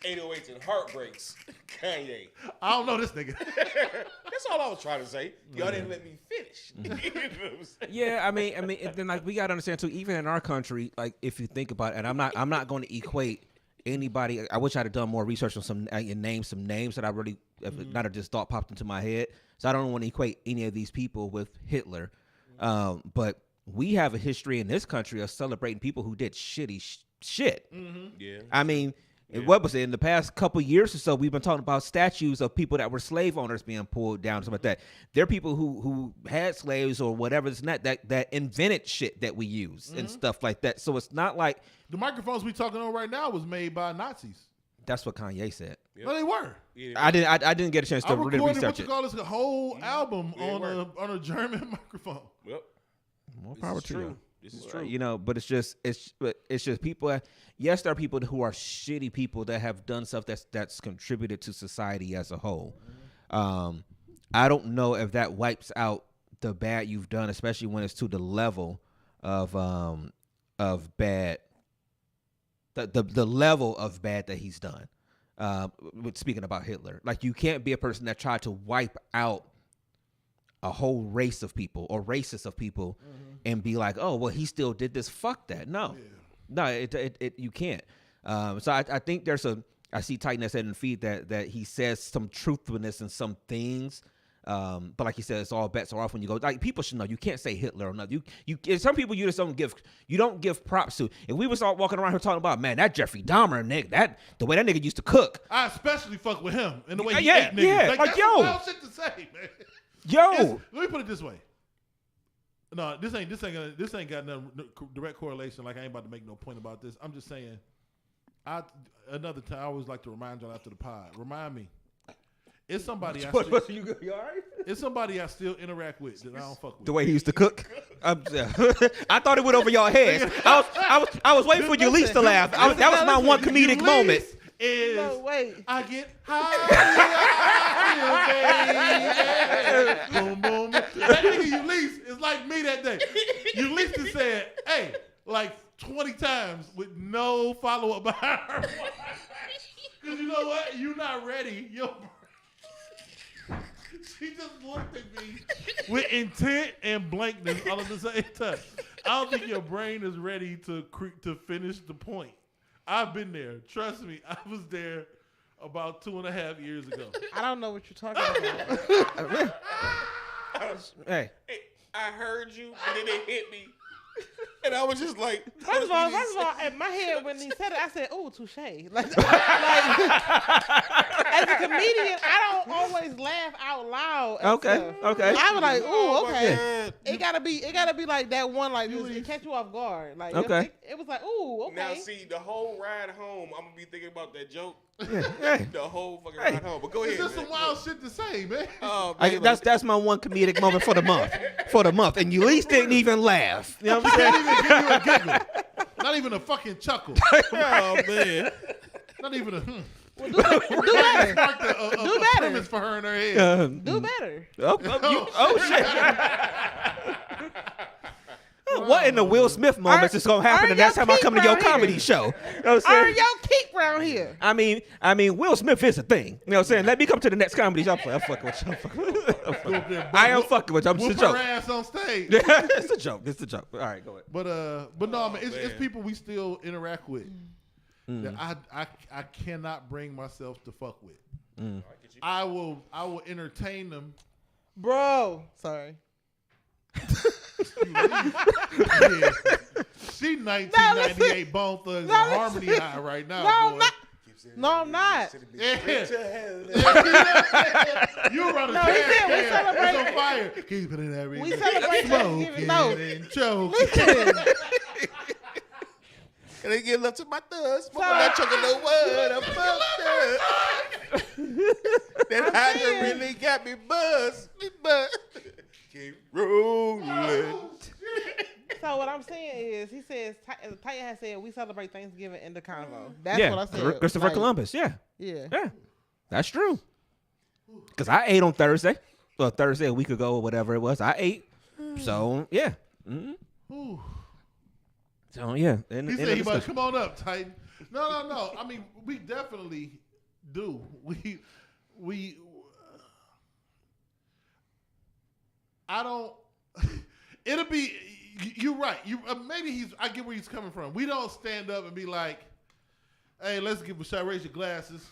808s and heartbreaks. Kanye. I don't know this nigga. That's all I was trying to say. Y'all didn't let me finish. You know what I'm saying? Yeah, I mean, and then like we gotta understand too. Even in our country, like if you think about it, and I'm not going to equate anybody. I wish I'd have done more research on some names that I really not have just thought popped into my head. So I don't want to equate any of these people with Hitler, but we have a history in this country of celebrating people who did shitty shit. Yeah. I mean, what was it? In the past couple years or so, we've been talking about statues of people that were slave owners being pulled down, something like that. There are people who had slaves or whatever, it's not that invented shit that we use and stuff like that. So it's not like the microphones we talking on right now was made by Nazis. That's what Kanye said. Yep. No, they were. Yeah. I didn't get a chance to really research it. This whole album on a German microphone. Yep. More power to you. This is true. You know, but it's just people. Yes, there are people who are shitty people that have done stuff that's contributed to society as a whole. I don't know if that wipes out the bad you've done, especially when it's to the level of bad. The level of bad that he's done. Speaking about Hitler, like you can't be a person that tried to wipe out a whole race of people or races of people and be like, oh, well, he still did this. Fuck that. No, you can't. So I think I see Titan that said in the feed that he says some truthfulness in some things. But like he said, it's all bets are off when you go. Like people should know you can't say Hitler or nothing. You some people you just don't give props to. If we was all walking around here talking about, man, that Jeffrey Dahmer nigga, the way that nigga used to cook. I especially fuck with him and the way he ate niggas. Yeah, like that's yo, wild shit to say, man. Yo, let me put it this way. No, this ain't got no direct correlation. Like I ain't about to make no point about this. I'm just saying. Another time I always like to remind y'all after the pod. Remind me. It's somebody I still, you all right? It's somebody I still interact with that I don't fuck with. The way he used to cook. I thought it went over y'all heads. I was waiting for Ulysses to laugh. That was my one comedic moment. No, wait. I get high, baby. Boom, boom. That nigga Ulysses is like me that day. Ulysses said, hey, like 20 times with no follow-up behind her. Because you know what? You're not ready. She just looked at me with intent and blankness all at the same time. I don't think your brain is ready to finish the point. I've been there. Trust me, I was there about 2.5 years ago. I don't know what you're talking about. Hey, I heard you, and then it hit me. And I was just like, first of all, in my head when he said it, I said, "Oh, touche." Like, as a comedian, I don't always laugh out loud. Okay. I was like, "Ooh, okay." God. It gotta be like that one, like just catch you off guard. Like, okay. It was like, "Ooh, okay." Now, see, the whole ride home, I'm gonna be thinking about that joke. Yeah. The whole fucking ride home. But go ahead. It's just some wild shit to say, man. Man, That's my one comedic moment for the month. And Ulysses didn't even laugh. You know what I'm saying? Can't even give you a giggle. Not even a fucking chuckle. oh man. Not even a Well, do better. Sparked a Do better. premise for her in her head. Do better. Shit. What in the Will Smith moments is gonna happen the next time I come to your comedy show? You know what I'm Earn saying? your keep round here. I mean, Will Smith is a thing. You know what I'm saying? Let me come to the next comedy show. I'm fucking with you. I am fucking with you. I'm just a Whoop joke. her ass on stage. It's a joke. It's a joke. All right, go ahead. But no, man, it's people we still interact with that I cannot bring myself to fuck with. I will entertain them. Bro. Sorry. Yeah. She 1998 Bone Thugs and Harmony High right now. No, boy. not. No, I'm not. Yeah. You around the No, he said we it's celebrate. on fire. Keep it in that We celebrate Thanksgiving. No. and choking. Listen. And they give love to my thugs. Smoking that choking no word. I'm fucked up. That hydrant really got me buzzed. Keep rolling. So what I'm saying is, he says, Titan has said we celebrate Thanksgiving in the convo. That's Yeah, what I said. Christopher Like, Columbus. Yeah, Yeah. that's true. Because I ate on Thursday. Well, Thursday a week ago or whatever it was. I ate. So yeah. Ooh. So yeah. He said he might come on up, Titan. No. I mean, we definitely do. We. I don't. It'll be. You're right. Maybe I get where he's coming from. We don't stand up and be like, "Hey, let's give a shot. Raise your glasses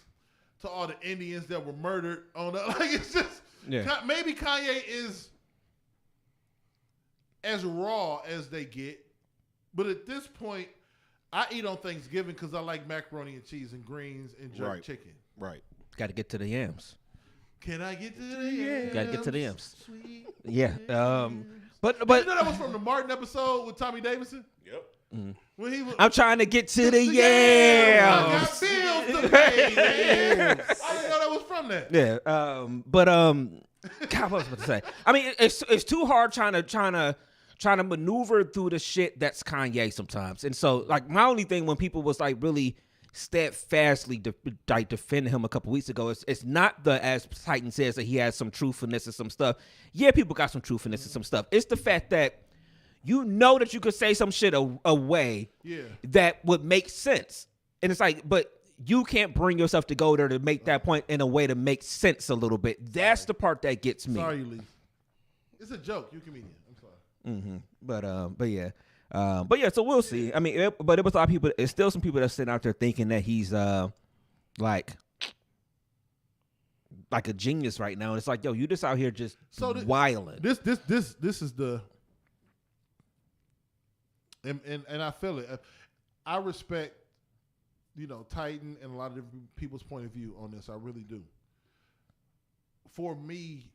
to all the Indians that were murdered on the." Like it's just. Yeah. Maybe Kanye is as raw as they get, but at this point, I eat on Thanksgiving because I like macaroni and cheese and greens and jerk chicken. Right. Got to get to the yams. Can I get to the yams? Got to get to the yams. Sweet Yeah. But you know that was from the Martin episode with Tommy Davidson? Yep. When he was, I'm trying to get to the I yams. got bills to pay, man. I didn't know that was from that. Yeah. God, what was I about to say? I mean, it's too hard trying to maneuver through the shit that's Kanye sometimes. And so, like, my only thing when people was like really steadfastly defending him a couple weeks ago, it's not as Titan says that he has some truthfulness and some stuff. Yeah, people got some truthfulness and some stuff. It's the fact that you know that you could say some shit away that would make sense. And it's like, but you can't bring yourself to go there to make that point in a way to make sense a little bit. That's the part that gets me. Sorry, Lee. It's a joke. You're a comedian. I'm sorry. But yeah, so we'll see. I mean, but it was a lot of people. It's still some people that's sitting out there thinking that he's like a genius right now, and it's like, yo, you just out here just wilding. This is the and I feel it. I respect, Titan and a lot of different people's point of view on this. I really do. For me,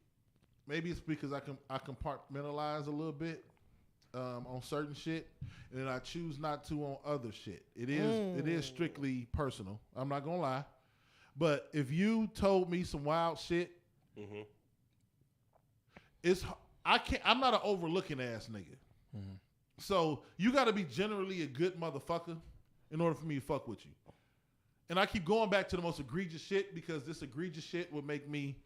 maybe it's because I compartmentalize a little bit on certain shit, and then I choose not to on other shit. It is strictly personal. I'm not gonna lie, but if you told me some wild shit, I'm not an overlooking ass nigga. So you got to be generally a good motherfucker in order for me to fuck with you. And I keep going back to the most egregious shit because this egregious shit would make me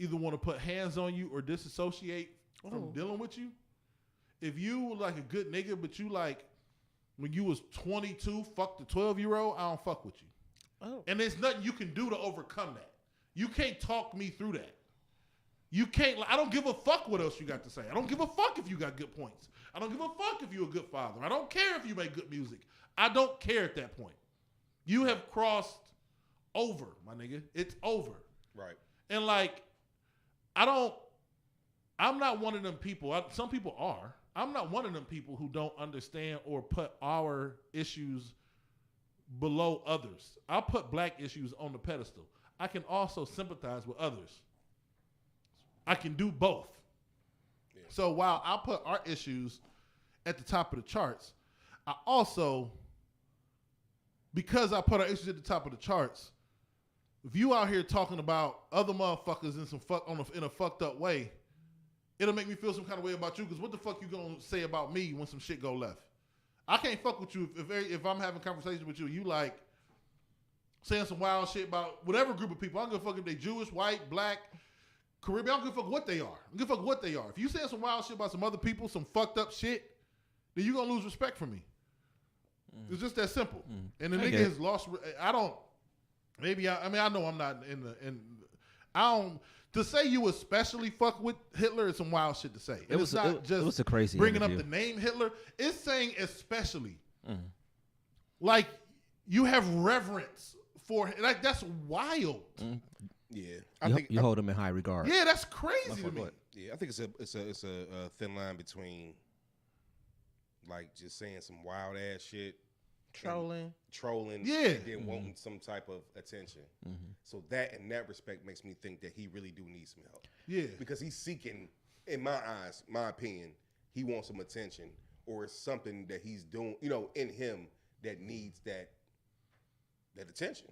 either want to put hands on you or disassociate from dealing with you. If you were like a good nigga, but you like when you was 22, fuck the 12-year-old, I don't fuck with you. Oh. And there's nothing you can do to overcome that. You can't talk me through that. You can't. I don't give a fuck what else you got to say. I don't give a fuck if you got good points. I don't give a fuck if you're a good father. I don't care if you make good music. I don't care at that point. You have crossed over, my nigga. It's over. Right. And like, I'm not one of them people. Some people are. I'm not one of them people who don't understand or put our issues below others. I'll put black issues on the pedestal. I can also sympathize with others. I can do both. Yeah. So while I put our issues at the top of the charts, I also, because I put our issues at the top of the charts, if you out here talking about other motherfuckers in a fucked up way, it'll make me feel some kind of way about you. Because what the fuck you gonna say about me when some shit go left? I can't fuck with you if I'm having conversations with you. You like saying some wild shit about whatever group of people. I don't give a fuck if they Jewish, white, black, Caribbean. I don't give a fuck what they are. I don't give a fuck what they are. If you saying some wild shit about some other people, some fucked up shit, then you're going to lose respect from me. It's just that simple. And the nigga has lost. I don't. Maybe I mean I know I'm not I don't. To say you especially fuck with Hitler is some wild shit to say. It was a crazy bringing interview. up the name Hitler. It's saying especially. Like you have reverence for like that's wild. Yeah, You hold him in high regard. Yeah, that's crazy to me. Yeah, I think it's a thin line between like just saying some wild ass shit. Trolling, yeah, and then wanting some type of attention. So that, in that respect, makes me think that he really do need some help. Yeah, because he's seeking, in my eyes, my opinion, he wants some attention, or it's something that he's doing, in him that needs that attention.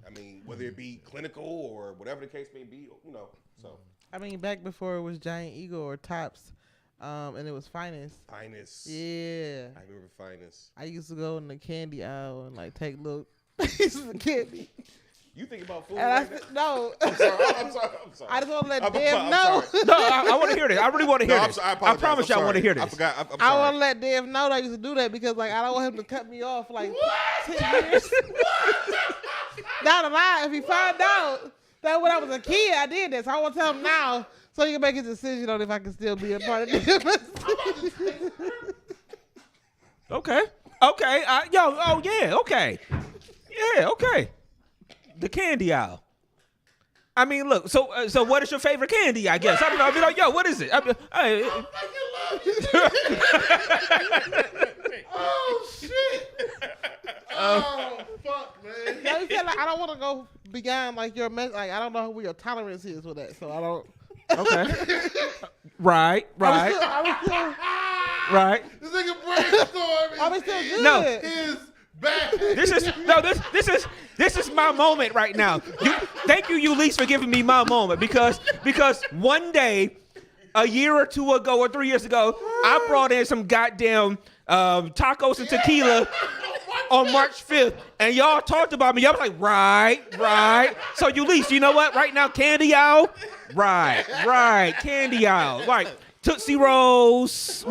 I mean, whether it be clinical or whatever the case may be, So I mean, back before it was Giant Eagle or Tops. And it was Finest. Yeah. I remember Finest. I used to go in the candy aisle and like take little pieces of candy. You think about food and right no. I'm sorry. I just want to let Dev know. No, I want to hear this. I really want to hear this. I promise you I want to hear this. I forgot. I'm sorry. I want to let Dev know that I used to do that because like I don't want him to cut me off for like 10 years. Down the line, if he find out that when I was a kid I did this, I want to tell him now. So you can make a decision on if I can still be a part of DMST. Okay. Okay. Yeah, okay. The candy aisle. I mean, look. So what is your favorite candy? I guess I'll be like, yo, what is it? Oh shit. Oh fuck, man. No, you feel like I don't want to go beyond like your like I don't know where your tolerance is with that, so I don't. Okay. Right. Right. This nigga brainstorming. I'm still good. No. Is back. This is my moment right now. Thank you, Ulysses, for giving me my moment because one day, a year or two ago or 3 years ago, I brought in some goddamn tacos and tequila on March 5th, and y'all talked about me. Y'all was like, right. So Ulysses, you know what? Right now, candy aisle. Right. Candy aisle. Right. Tootsie Rolls,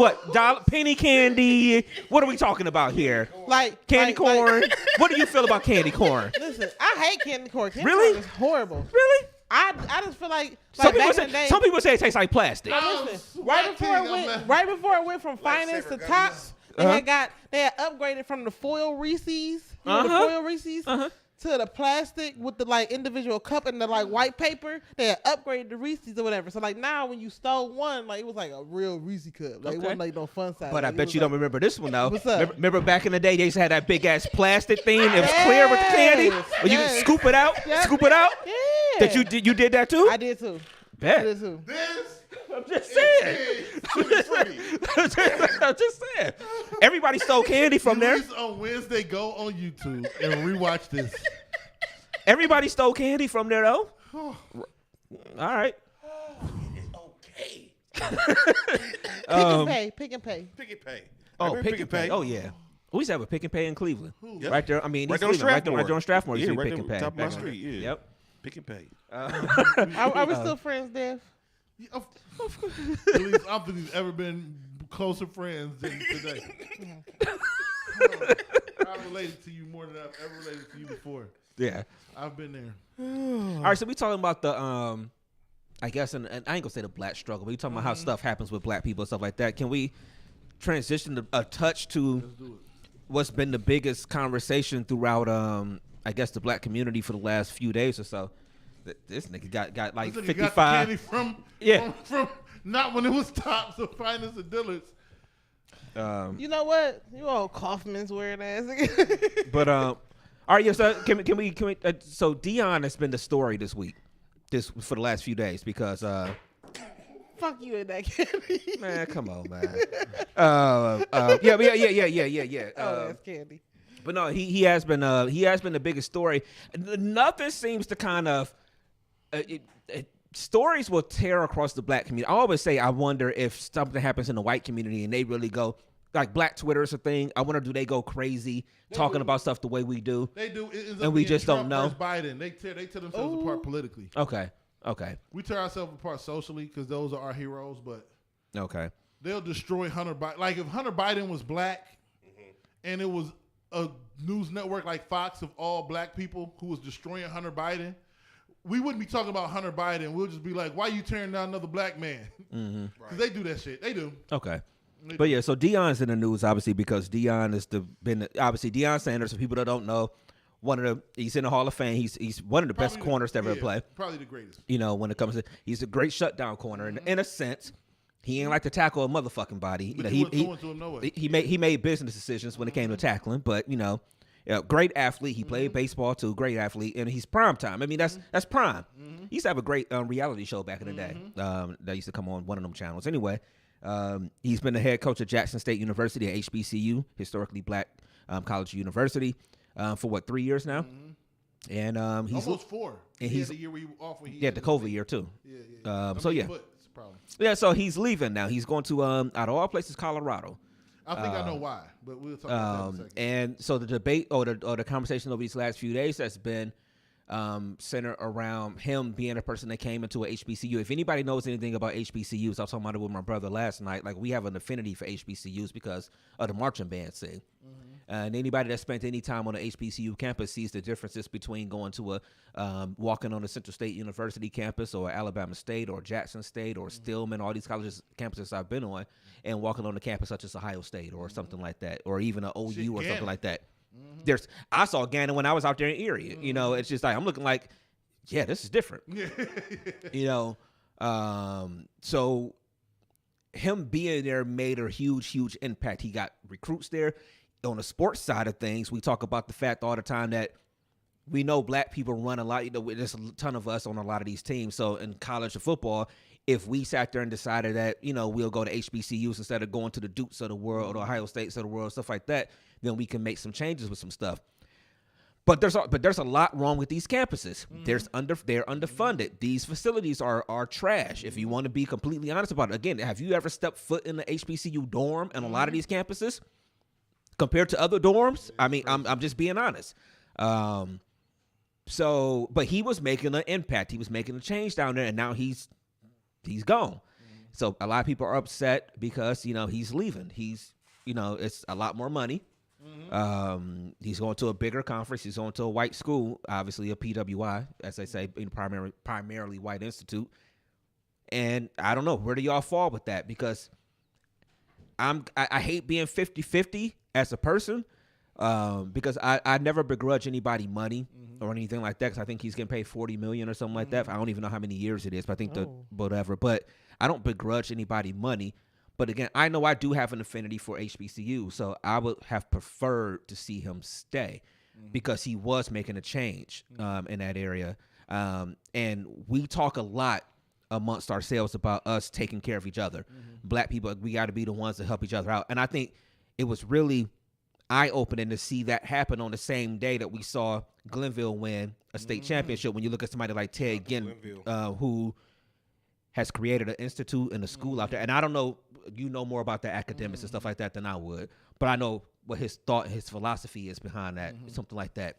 penny candy. What are we talking about here? Like candy corn. What do you feel about candy corn? Listen, I hate candy corn. Candy Really? corn is horrible. Really? I just feel like Some back in the day, people say it tastes like plastic. listen, right before it went from Finest to Tops, they had upgraded from the foil Reese's, the foil Reese's, to the plastic with the like individual cup and the like white paper. They had upgraded the Reese's or whatever. So like now when you stole one, like it was like a real Reese cup. Like it wasn't like no fun size. But like, I bet you don't remember this one though. What's up? Remember back in the day they used to have that big ass plastic thing. It was clear with the candy. Where you could scoop it out. Yeah. Yeah. That you did that too? I did too. Bet. I did too. I'm just saying. I'm just saying. Everybody stole candy from there. On Wednesday, go on YouTube and rewatch this. Everybody stole candy from there though. All right. Okay. Pick and pay. Oh, Pick and Pay. Oh yeah. We used to have a Pick and Pay in Cleveland. Yep. Right there. I mean, Right East there on Cleveland, right there on Strathmore. You Yeah, see right Pick and there, Pay. top of my street. Yeah. Yep. Pick and Pay. Are we still friends, Dev? At least I don't think we've ever been closer friends than today. I related to you more than I've ever related to you before. Yeah. I've been there. All right, so we talking about the I guess, and I ain't gonna say the black struggle, but we talking about how stuff happens with black people and stuff like that. Can we transition a touch to what's been the biggest conversation throughout I guess the black community for the last few days or so? This nigga got like 55. Got the candy from not when it was Tops or Finest or Dillard's. You know what? You all Kaufman's wearing ass. But all right, yeah. So can we? So Dion has been the story this week, for the last few days because. Fuck you in that candy. Man, come on, man. Yeah. That's candy. But no, he has been the biggest story. Nothing seems to kind of stories will tear across the black community. I always say I wonder if something happens in the white community and they really go, like Black Twitter is a thing. I wonder, do they go crazy talking about stuff the way we do? They do. It ends up And we being just Trump don't know. versus Biden. They tear themselves apart politically. Okay. We tear ourselves apart socially because those are our heroes, but Okay. they'll destroy Hunter Biden. Like if Hunter Biden was black and it was a news network like Fox of all black people who was destroying Hunter Biden, we wouldn't be talking about Hunter Biden. We'll just be like, why you tearing down another black man? Because they do that shit. They do. Okay. But yeah, so Deion's in the news obviously because Deion is obviously Deion Sanders. For people that don't know, he's in the Hall of Fame. He's one of the best corners to ever play. Probably the greatest. You know, when it comes to, he's a great shutdown corner. In a sense, he ain't like to tackle a motherfucking body. But You know, he wasn't throwing to him no way. he made business decisions when it came to tackling. But you know, great athlete. He played baseball too. Great athlete, and he's prime time. I mean, that's prime. He used to have a great reality show back in the day that used to come on one of them channels. Anyway. He's been the head coach at Jackson State University, at HBCU, historically black college university, for 3 years now? And he's almost 4. And he he's had the year where he off. Where he the COVID year too. Yeah. Yeah, so he's leaving now. He's going to out of all places, Colorado. I think I know why, but we'll talk about that in a second. And so the debate or the conversation over these last few days has been centered around him being a person that came into a HBCU. If anybody knows anything about HBCUs, I was talking about it with my brother last night. Like, we have an affinity for HBCUs because of the marching band thing. And anybody that spent any time on an HBCU campus sees the differences between going to walking on a Central State University campus or Alabama State or Jackson State or Stillman, all these colleges campuses I've been on, and walking on a campus such as Ohio State or something like that, or even an OU or something like that. I saw Gannon when I was out there in Erie. You know, it's just like, I'm looking like, yeah, this is different. You know, so him being there made a huge impact. He got recruits there. On the sports side of things, we talk about the fact all the time that we know black people run a lot. You know, there's a ton of us on a lot of these teams. So in college football, if we sat there and decided that, you know, we'll go to HBCUs instead of going to the Dukes of the world or Ohio States of the world, stuff like that, then we can make some changes with some stuff. But there's a lot wrong with these campuses. They're underfunded. These facilities are trash. If you want to be completely honest about it, again, have you ever stepped foot in the HBCU dorm in a lot of these campuses compared to other dorms? I mean, I'm just being honest. So, but he was making an impact. He was making a change down there, and now he's gone. So a lot of people are upset because, you know, he's leaving. You know, it's a lot more money. He's going to a bigger conference. He's going to a white school, obviously a PWI, as they say, in primarily white institute. And I don't know, where do y'all fall with that? Because I hate being 50-50 as a person, because I never begrudge anybody money or anything like that, because I think he's getting paid $40 million or something like that. I don't even know how many years it is, but I think whatever. But I don't begrudge anybody money. But again, I know I do have an affinity for HBCU, so I would have preferred to see him stay because he was making a change in that area. And we talk a lot amongst ourselves about us taking care of each other. Black people, we got to be the ones to help each other out. And I think it was really eye-opening to see that happen on the same day that we saw Glenville win a state championship. When you look at somebody like Ted Ginn, who has created an institute and a school out there. And I don't know, you know more about the academics and stuff like that than I would, but I know what his thought, his philosophy is behind that, something like that.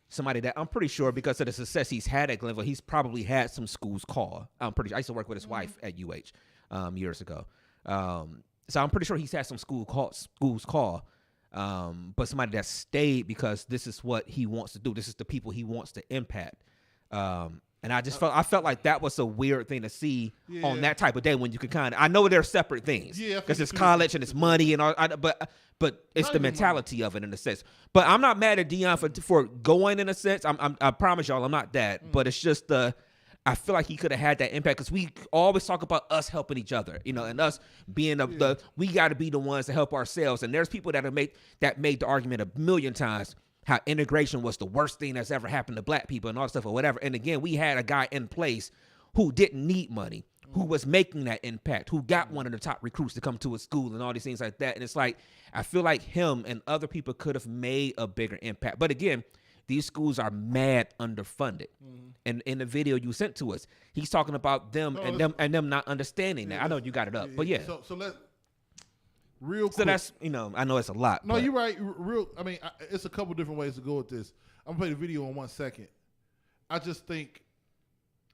Somebody that I'm pretty sure, because of the success he's had at Glenville, he's probably had some schools call. I used to work with his wife at UH years ago. So I'm pretty sure he's had some schools call. But somebody that stayed because this is what he wants to do. This is the people he wants to impact. And I just felt like that was a weird thing to see on that type of day when you could kind of, I know they're separate things because it's college and it's money and all, but it's the mentality of it in a sense. But I'm not mad at Deion for going in a sense. I promise y'all I'm not that, but it's just I feel like he could have had that impact because we always talk about us helping each other, you know, and us being we got to be the ones to help ourselves. And there's people that made the argument a million times how integration was the worst thing that's ever happened to black people and all that stuff or whatever. And again, we had a guy in place who didn't need money, who was making that impact, who got one of the top recruits to come to a school and all these things like that. And it's like, I feel like him and other people could have made a bigger impact. But again, these schools are mad underfunded. And in the video you sent to us, he's talking about them and them not understanding that. I know you got it up, but yeah. So Real So quick. that's, I know it's a lot. No, but you're right. It's a couple different ways to go with this. I'm going to play the video in 1 second. I just think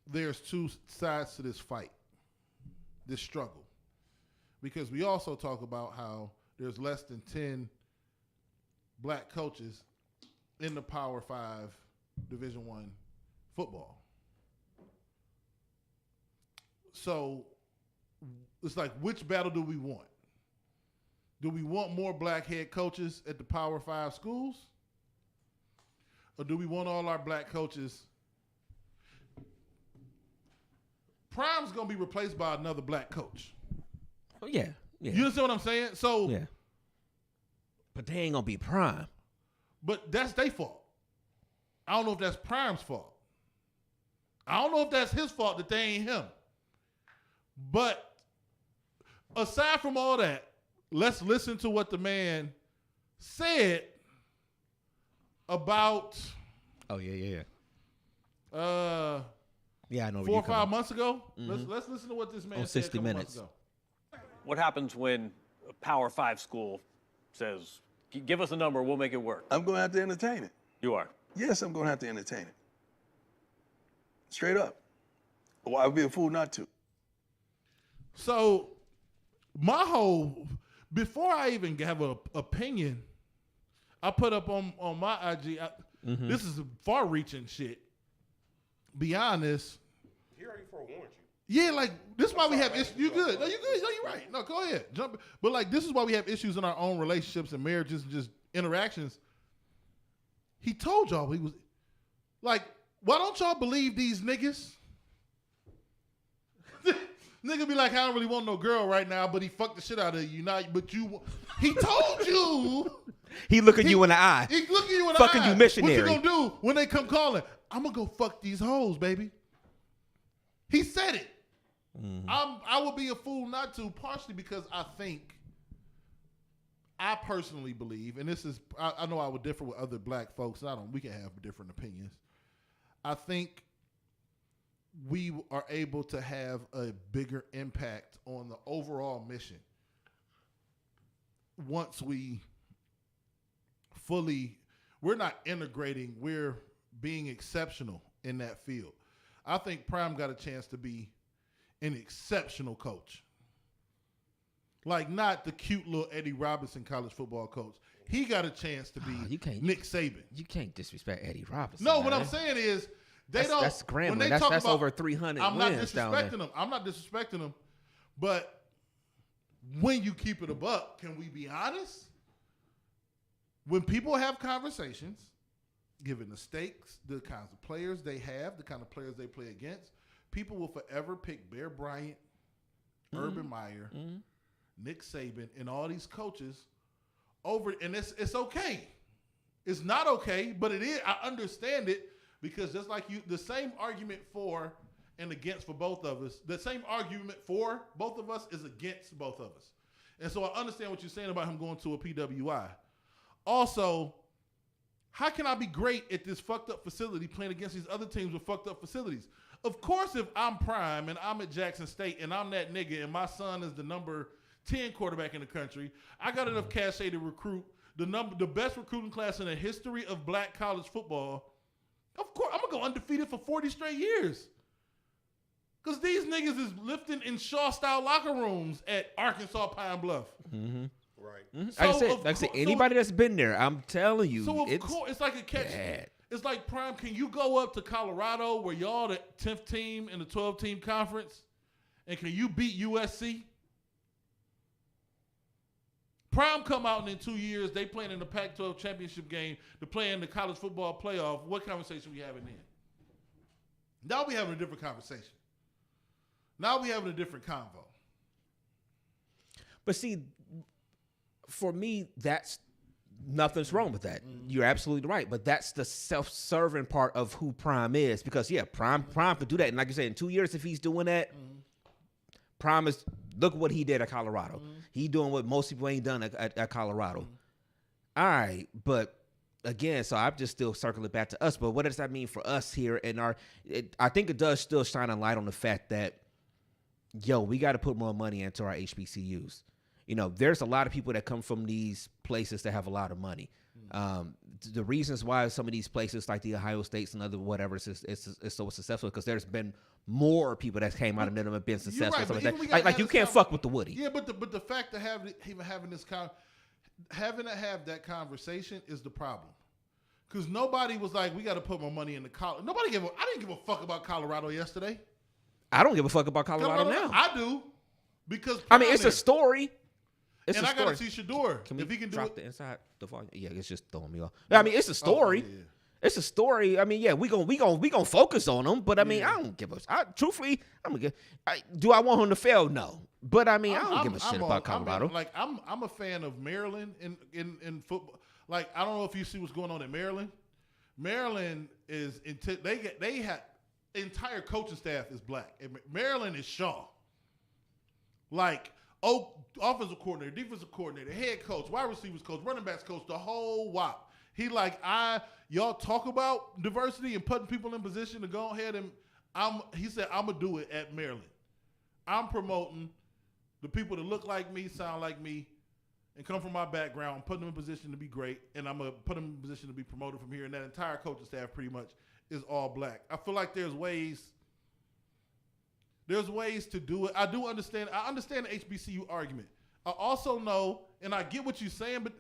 there's two sides to this fight, this struggle. Because we also talk about how there's less than 10 black coaches in the Power 5 Division I football. So it's like, which battle do we want? Do we want more black head coaches at the Power 5 schools? Or do we want all our black coaches? Prime's going to be replaced by another black coach. Oh, yeah. You understand what I'm saying? So, Yeah. But they ain't going to be Prime. But that's their fault. I don't know if that's Prime's fault. I don't know if that's his fault that they ain't him. But aside from all that, let's listen to what the man said about Oh, yeah. yeah, I know. 4 or 5 months ago. Mm-hmm. Let's listen to what this man On said 60 a couple Minutes. months ago. What happens when a Power 5 school says, give us a number, we'll make it work? I'm going to have to entertain it. You are. Yes, I'm going to have to entertain it. Straight up. Well, I would be a fool not to. So before I even have an opinion, I put up on my IG, this is far-reaching shit. Be honest. He already forewarned you. Yeah, like, this is why we have issues. You good. No, you good. No, you're right. No, go ahead. Jump. But, like, this is why we have issues in our own relationships and marriages and just interactions. He told y'all he was, like, why don't y'all believe these niggas? Nigga be like, I don't really want no girl right now, but he fucked the shit out of you. He told you. He looking you in the eye. He looking you in the Fucking eye. you missionary. What you gonna do when they come calling? I'm gonna go fuck these hoes, baby. He said it. I would be a fool not to, partially because I personally believe, and this is, I know I would differ with other black folks, and we can have different opinions. I think we are able to have a bigger impact on the overall mission once we're not integrating, we're being exceptional in that field. I think Prime got a chance to be an exceptional coach. Like, not the cute little Eddie Robinson college football coach. He got a chance to be Nick Saban. You can't disrespect Eddie Robinson. No, man. what I'm saying is, that's Grambling. When they That's talk about, over 300 I'm not wins down there. disrespecting them. I'm not disrespecting them. But when you keep it a buck, can we be honest? When people have conversations, given the stakes, the kinds of players they have, the kind of players they play against, people will forever pick Bear Bryant, Urban Meyer, Nick Saban, and all these coaches over. And it's okay. It's not okay, but it is. I understand it, because just like the same argument for and against for both of us, the same argument for both of us is against both of us. And so I understand what you're saying about him going to a PWI. Also, how can I be great at this fucked up facility playing against these other teams with fucked up facilities? Of course, if I'm Prime and I'm at Jackson State and I'm that nigga and my son is the number 10 quarterback in the country, I got enough cachet to recruit the best recruiting class in the history of black college football. Of course, I'm going to go undefeated for 40 straight years. Because these niggas is lifting in Shaw-style locker rooms at Arkansas Pine Bluff. Right. So like I said, anybody that's been there, I'm telling you, So of course, it's like a catch. bad. It's like, Prime, can you go up to Colorado where y'all the 10th team in the 12-team conference, and can you beat USC? Prime come out and in 2 years they playing in the Pac-12 championship game to play in the college football playoff. What conversation we having then? Now we having a different conversation. Now we having a different convo. But see, for me, that's nothing's wrong with that. You're absolutely right. But that's the self-serving part of who Prime is. Because Prime could do that. And like you said, in 2 years, if he's doing that, Prime is, look what he did at Colorado. He doing what most people ain't done at Colorado. All right, but again, so I'm just still circling back to us. But what does that mean for us here? And I think it does still shine a light on the fact that, we got to put more money into our HBCUs. there's a lot of people that come from these places that have a lot of money. The reasons why some of these places like the Ohio States and other whatever is so successful because there's been more people that came out of them and been successful. Right, like that. Like you can't fuck with the Woody. Yeah, but the fact of having to have that conversation is the problem. Because nobody was like, we got to put more money in the college. I didn't give a fuck about Colorado yesterday. I don't give a fuck about Colorado now. I do. Because it's a story. I got to see Shador. Can we if he can drop do the inside the volume? Yeah, it's just throwing me off. It's a story. Yeah. It's a story. We gonna focus on him, but I don't give a. Truthfully, do I want him to fail? No, but I don't give a shit about Colorado. I'm a fan of Maryland in football. Like I don't know if you see what's going on in Maryland. Maryland is they have entire coaching staff is black. Maryland is Shaw. Like offensive coordinator, defensive coordinator, head coach, wide receivers coach, running backs coach, the whole wop. He y'all talk about diversity and putting people in position to go ahead and he said, I'm going to do it at Maryland. I'm promoting the people that look like me, sound like me, and come from my background, putting them in position to be great, and I'm going to put them in position to be promoted from here. And that entire coaching staff pretty much is all black. I feel like there's ways to do it. I understand the HBCU argument. I also know, and I get what you're saying, but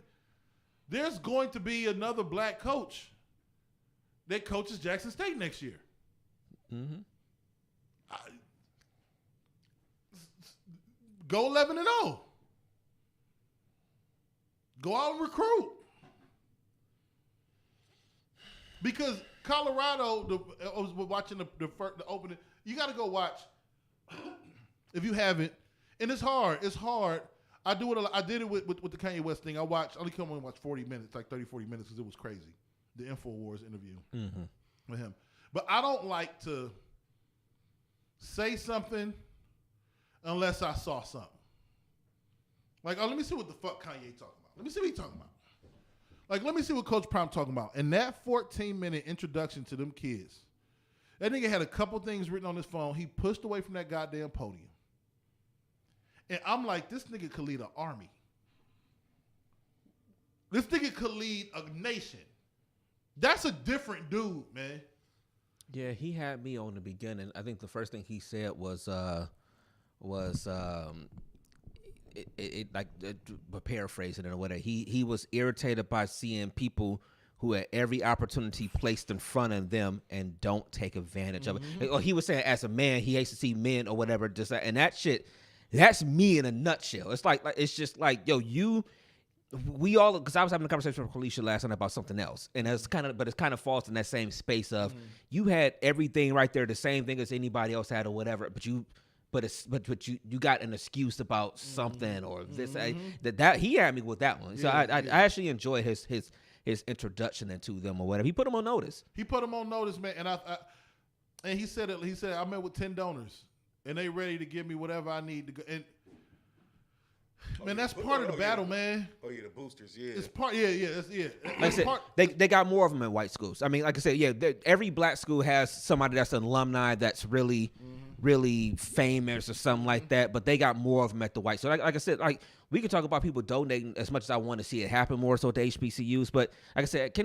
there's going to be another black coach that coaches Jackson State next year. Mm-hmm. Go 11-0. Go out and recruit. Because Colorado, I was watching the opening. You got to go watch if you haven't. And it's hard. It's hard. I do it a lot. I did it with the Kanye West thing. I only come on and watch 40 minutes, like 30, 40 minutes because it was crazy. The InfoWars interview with him. But I don't like to say something unless I saw something. Like, let me see what the fuck Kanye talking about. Let me see what he talking about. Like, let me see what Coach Prime talking about. In that 14-minute introduction to them kids, that nigga had a couple things written on his phone. He pushed away from that goddamn podium. And I'm like, this nigga could lead an army. This nigga could lead a nation. That's a different dude, man. Yeah, he had me on the beginning. I think the first thing he said was paraphrasing it or whatever. He was irritated by seeing people who had every opportunity placed in front of them and don't take advantage of it. Or he was saying, as a man, he hates to see men or whatever. And that shit, that's me in a nutshell. It's like it's just like, yo, we all, because I was having a conversation with Alicia last night about something else, and it kind of falls in that same space of you had everything right there, the same thing as anybody else had or whatever, but you got an excuse about something or this that he had me with that one. So I actually enjoyed his introduction into them or whatever. He put them on notice. He put them on notice, man, and he said I met with 10 donors and they ready to give me whatever I need to go. And man, that's part of the battle, man. Oh yeah, the boosters, yeah. It's part, yeah. Like I said, they got more of them in white schools. I mean, like I said, yeah, every black school has somebody that's an alumni that's really famous or something like that, but they got more of them at the white. So like I said, like we can talk about people donating as much as I want to see it happen more so at the HBCUs, but like I said,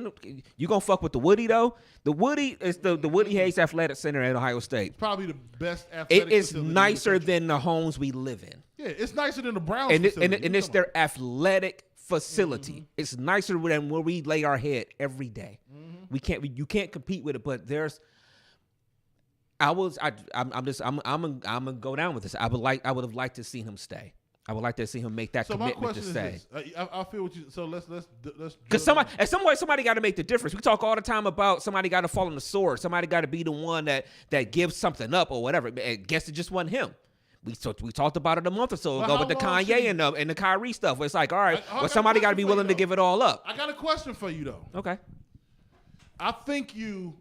you gonna fuck with the Woody though? The Woody is the Woody Hayes Athletic Center at Ohio State. It's probably the best athletic It is facility nicer than the homes we live in. Yeah, it's nicer than the Browns facility. And it's their athletic facility. It's nicer than where we lay our head every day. You can't compete with it, but there's I'm gonna go down with this. I would have liked to see him stay. I would like to see him make that commitment to stay. I feel what you. So let's because somebody got to make the difference. We talk all the time about somebody got to fall on the sword. Somebody got to be the one that gives something up or whatever. I guess it just wasn't him. We talked about it a month or so ago with the Kanye and the Kyrie stuff. Where it's like, all right, somebody got to be willing to give it all up. I got a question for you though. Okay. I think you.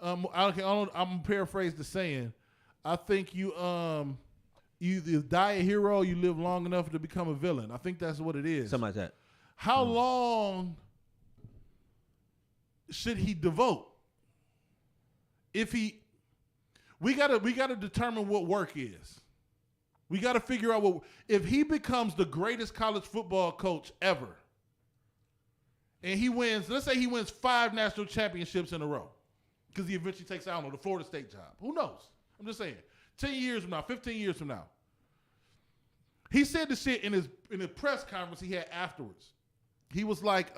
I'm gonna paraphrase the saying. I think you either die a hero or you live long enough to become a villain. I think that's what it is. Something like that. How long should he devote? We gotta determine what work is. We got to figure out if he becomes the greatest college football coach ever, and he wins. Let's say he wins 5 national championships in a row, because he eventually takes, I don't know, the Florida State job. Who knows? I'm just saying. 10 years from now, 15 years from now. He said the shit in his press conference he had afterwards. He was like,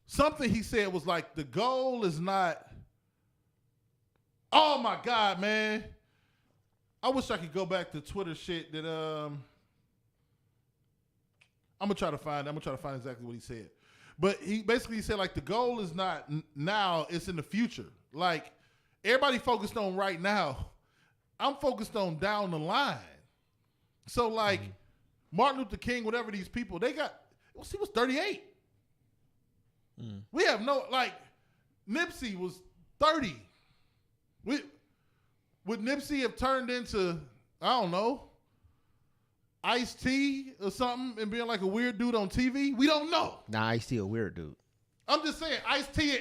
something he said was like, the goal is not, oh my God, man. I wish I could go back to Twitter shit that I'm gonna try to find exactly what he said. But he basically said like the goal is not now, it's in the future. Like everybody focused on right now. I'm focused on down the line. So like Martin Luther King, whatever these people, he was 38. We have Nipsey was 30. Would Nipsey have turned into, I don't know, Ice-T or something and being like a weird dude on TV? We don't know. Nah, Ice-T a weird dude. I'm just saying, Ice-T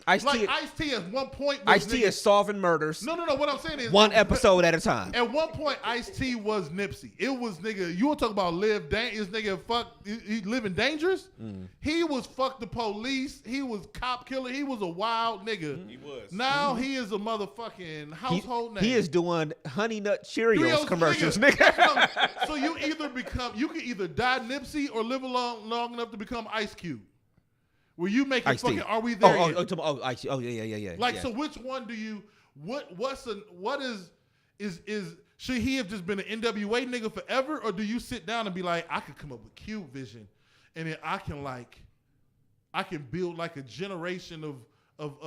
Ice-T at one point was Ice-T is solving murders. No. What I'm saying is one episode at a time. At one point, Ice-T was Nipsey. It was nigga. You want to talk about live dangerous? Nigga, he living dangerous. He was fuck the police. He was cop killer. He was a wild nigga. He was. Now he is a motherfucking household name. He is doing Honey Nut Cheerios commercials, nigga. So you can either die Nipsey or live long enough to become Ice Cube. Were you making Ice-T. fucking? Are we there yet? Ice-T. Oh, yeah. Like, yeah. so which one do you? Should he have just been an NWA nigga forever, or do you sit down and be like, I could come up with Cube Vision, and then I can build like a generation of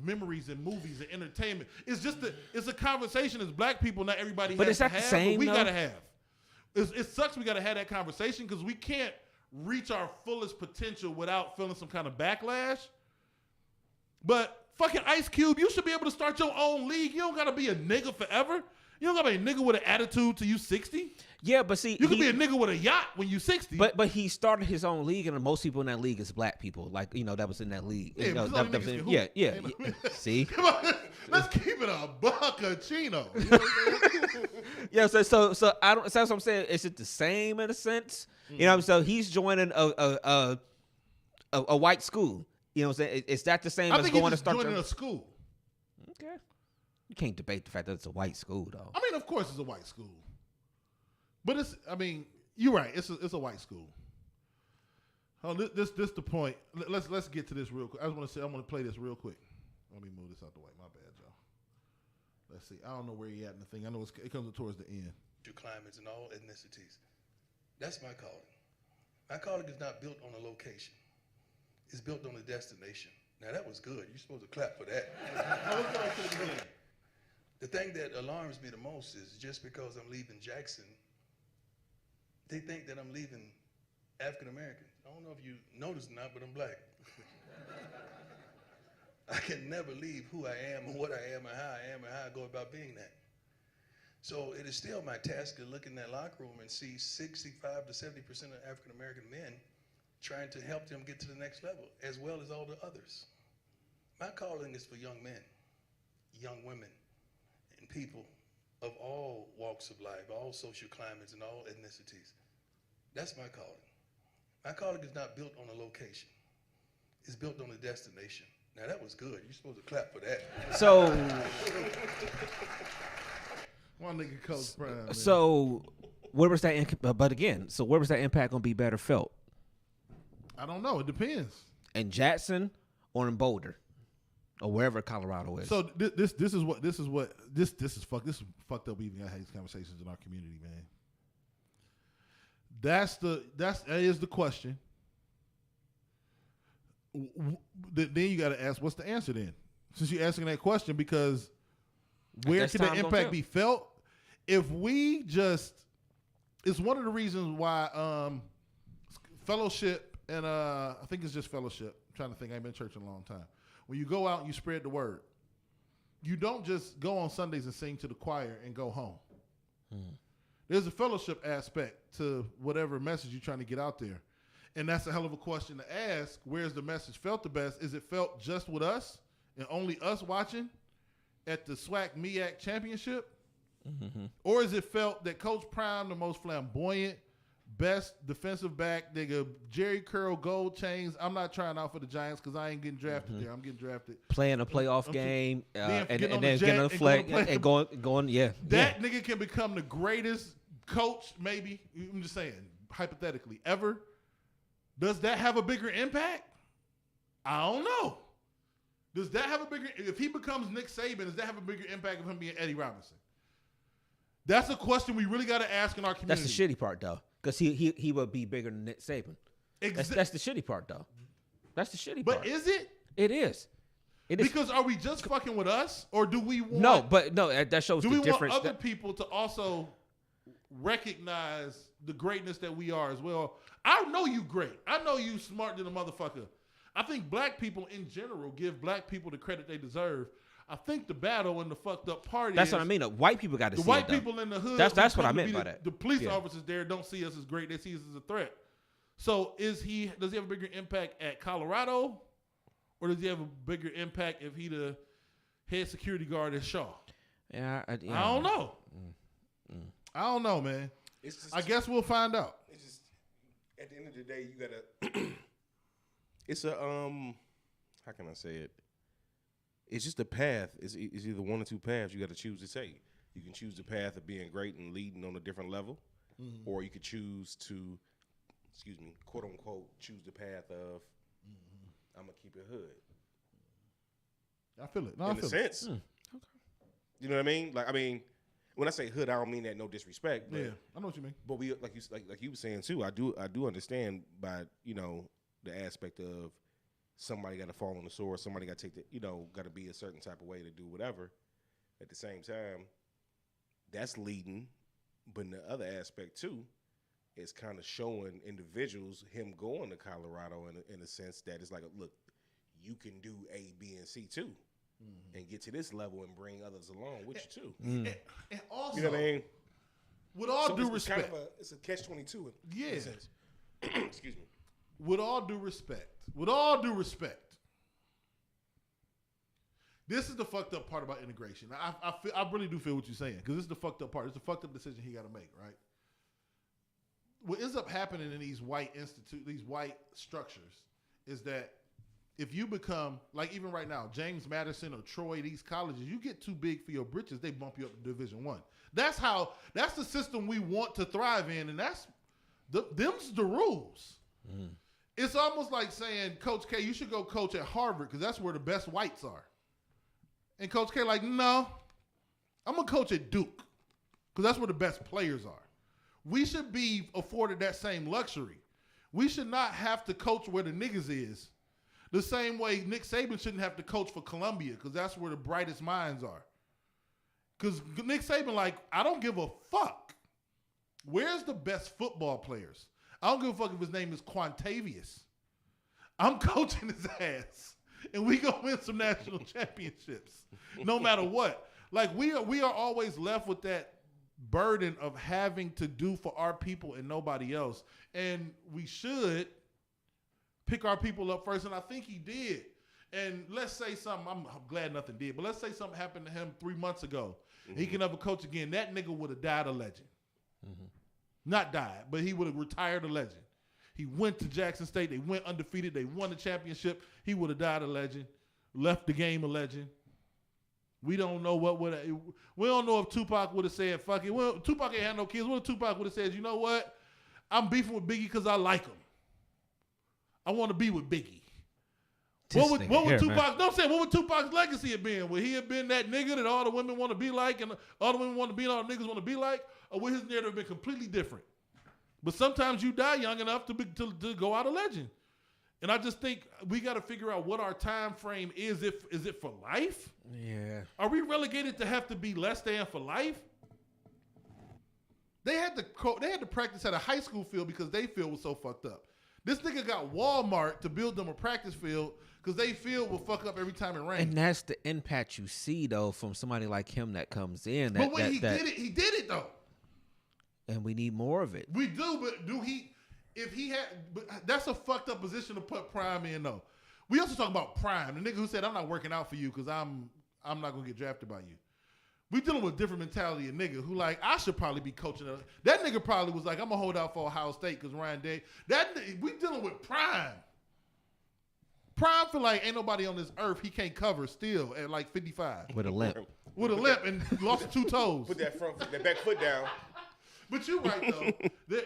memories and movies and entertainment. It's a conversation as black people. Not everybody But has is that to the have, same, but we though? gotta have. It sucks. We gotta have that conversation because we can't reach our fullest potential without feeling some kind of backlash. But fucking Ice Cube, you should be able to start your own league. You don't gotta be a nigga forever. You don't gotta be a nigga with an attitude till you 60. Yeah, but see, You can be a nigga with a yacht when you 60. But he started his own league, and most people in that league is black people. Like, that was in that league. Yeah, but some niggas can hoop. Yeah. See? Come on, let's keep it a buckachino. You know what I'm saying? Yeah, so I don't. So that's what I'm saying. Is it the same in a sense? You know what I'm saying? So he's joining a white school. You know what I'm saying? Is that the same I as think going he's to just start joining a school. Okay. You can't debate the fact that it's a white school, though. I mean, of course it's a white school. But you're right. It's a white school. Oh, this the point. Let's get to this real quick. I want to play this real quick. Let me move this out the way. My bad, y'all. Let's see. I don't know where he at in the thing. I know it comes towards the end. Climates and all ethnicities. That's my calling. My calling is not built on a location. It's built on a destination. Now that was good. You're supposed to clap for that. The thing that alarms me the most is just because I'm leaving Jackson, they think that I'm leaving African Americans. I don't know if you noticed or not, but I'm black. I can never leave who I am and what I am and how I am and how I go about being that. So it is still my task to look in that locker room and see 65 to 70% of African American men trying to help them get to the next level, as well as all the others. My calling is for young men, young women, and people of all walks of life, all social climates, and all ethnicities. That's my calling. My calling is not built on a location. It's built on a destination. Now that was good. You're supposed to clap for that. So, One nigga Coach Prime. Man. so where was that? But again, so where was that impact gonna be better felt? I don't know. It depends. In Jackson or in Boulder, or wherever Colorado is. So this is fucked up. We even gotta have these conversations in our community, man. That is the question. Then you got to ask, what's the answer then? Since you're asking that question, because where can the impact be felt? If we just, it's one of the reasons why fellowship and I think it's just fellowship. I'm trying to think. I ain't been to church in a long time. When you go out and you spread the word, you don't just go on Sundays and sing to the choir and go home. There's a fellowship aspect to whatever message you're trying to get out there. And that's a hell of a question to ask. Where's the message felt the best? Is it felt just with us and only us watching at the SWAC MEAC championship? Or is it felt that Coach Prime, the most flamboyant, best defensive back, nigga, Jerry Curl, gold chains. I'm not trying out for the Giants because I ain't getting drafted there. I'm getting drafted. Playing a playoff game then and getting on then the getting on jet the and flag and going, yeah. That nigga can become the greatest coach, maybe. I'm just saying, hypothetically, ever. Does that have a bigger impact? I don't know. Does that have a bigger? If he becomes Nick Saban, does that have a bigger impact of him being Eddie Robinson? That's a question we really got to ask in our community. That's the shitty part, though, because he would be bigger than Nick Saban. That's the shitty part, though. That's the shitty part. But is it? It is. It is. Because are we just fucking with us, or do we want? No, that shows do the we difference. want other people to also recognize the greatness that we are as well? I know you great. I know you smart than a motherfucker. I think black people in general give black people the credit they deserve. I think the battle and the fucked up part That's is what I mean. White people got to see the white it, though. people in the hood. That's who what I come to meant be by the, that. The police Yeah. officers there don't see us as great. They see us as a threat. So does he have a bigger impact at Colorado, or does he have a bigger impact if he the head security guard at Shaw? Yeah, I don't know. I don't know, man. It's just, I guess we'll find out. It's just at the end of the day, you gotta. It's a how can I say it? It's just a path. It's either one or two paths you got to choose to take. You can choose the path of being great and leading on a different level, or you could choose to, quote unquote, choose the path of I'm gonna keep it hood. I feel it. No, in I feel a sense. Okay. You know what I mean? Like, I mean, when I say hood, I don't mean that no disrespect. But, yeah, I know what you mean. But we like you were saying too. I do understand by the aspect of somebody got to fall on the sword. Somebody got to take the got to be a certain type of way to do whatever. At the same time, that's leading, but in the other aspect too, is kind of showing individuals him going to Colorado in a sense that it's like, look, you can do A, B, and C too. And get to this level and bring others along with you too. And also, you know what I mean? With all due respect, it's a catch-22. Yeah. In a sense. Excuse me. With all due respect, this is the fucked up part about integration. I really do feel what you're saying, because this is the fucked up part. It's the fucked up decision he got to make, right? What ends up happening in these white these white structures, is that if you become, like even right now, James Madison or Troy, these colleges, you get too big for your britches, they bump you up to Division I. That's the system we want to thrive in, and them's the rules. It's almost like saying, Coach K, you should go coach at Harvard because that's where the best whites are. And Coach K like, no, I'm going to coach at Duke because that's where the best players are. We should be afforded that same luxury. We should not have to coach where the niggas is. The same way Nick Saban shouldn't have to coach for Columbia because that's where the brightest minds are. Because Nick Saban like, I don't give a fuck. Where's the best football players? I don't give a fuck if his name is Quantavious. I'm coaching his ass. And we go win some national championships. No matter what. Like we are always left with that burden of having to do for our people and nobody else. And we should pick our people up first. And I think he did. And let's say something, I'm glad nothing did, but let's say something happened to him 3 months ago. He can never coach again. That nigga would have died a legend. Not died, but he would have retired a legend. He went to Jackson State. They went undefeated. They won the championship. He would have died a legend, left the game a legend. We don't know we don't know if Tupac would have said, fuck it. Well, Tupac ain't had no kids. What if Tupac would have said, you know what? I'm beefing with Biggie because I like him. I want to be with Biggie. What would Tupac? No, I'm saying, what would Tupac's legacy have been? Would he have been that nigga that all the women want to be like, and all the women want to be, and all the niggas want to be like, or would his narrative have been completely different? But sometimes you die young enough to go out a legend, and I just think we got to figure out what our time frame is. Is it for life? Yeah. Are we relegated to have to be less than for life? They had to practice at a high school field because they field was so fucked up. This nigga got Walmart to build them a practice field because they field will fuck up every time it rains. And that's the impact you see, though, from somebody like him that comes in. But when he did it, though. And we need more of it. We do, but that's a fucked up position to put Prime in, though. We also talk about Prime, the nigga who said, I'm not working out for you because I'm not going to get drafted by you. We dealing with a different mentality of nigga who like, I should probably be coaching. That nigga probably was like, I'm going to hold out for Ohio State because Ryan Day. We dealing with Prime. Prime feel like ain't nobody on this earth he can't cover still at like 55. With a limp. With a limp and lost 2 toes. Put that back foot down. But you're right though.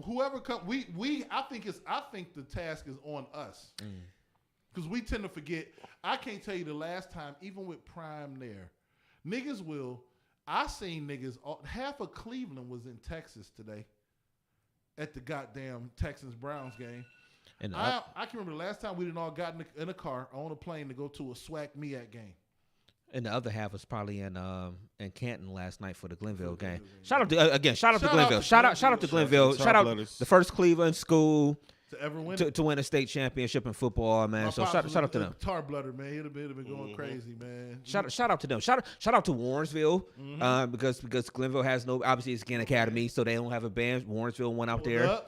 Whoever come, I think the task is on us because we tend to forget. I can't tell you the last time, even with Prime there, niggas will. I seen niggas. Half of Cleveland was in Texas today at the goddamn Texans Browns game. And I can remember the last time we didn't all got in a car on a plane to go to a SWAC MEAC game. And the other half was probably in Canton last night for the Glenville game. Shout out to Shout out to Glenville. Shout out to Glenville. Shout out the first Cleveland school to ever win to win a state championship in football, man. So shout out to them. Tar blooded, man. He'd have been going crazy, man. Shout out to them. Shout out to Warrensville because Glenville has obviously it's Gann Academy, so they don't have a band. Warrensville went out there.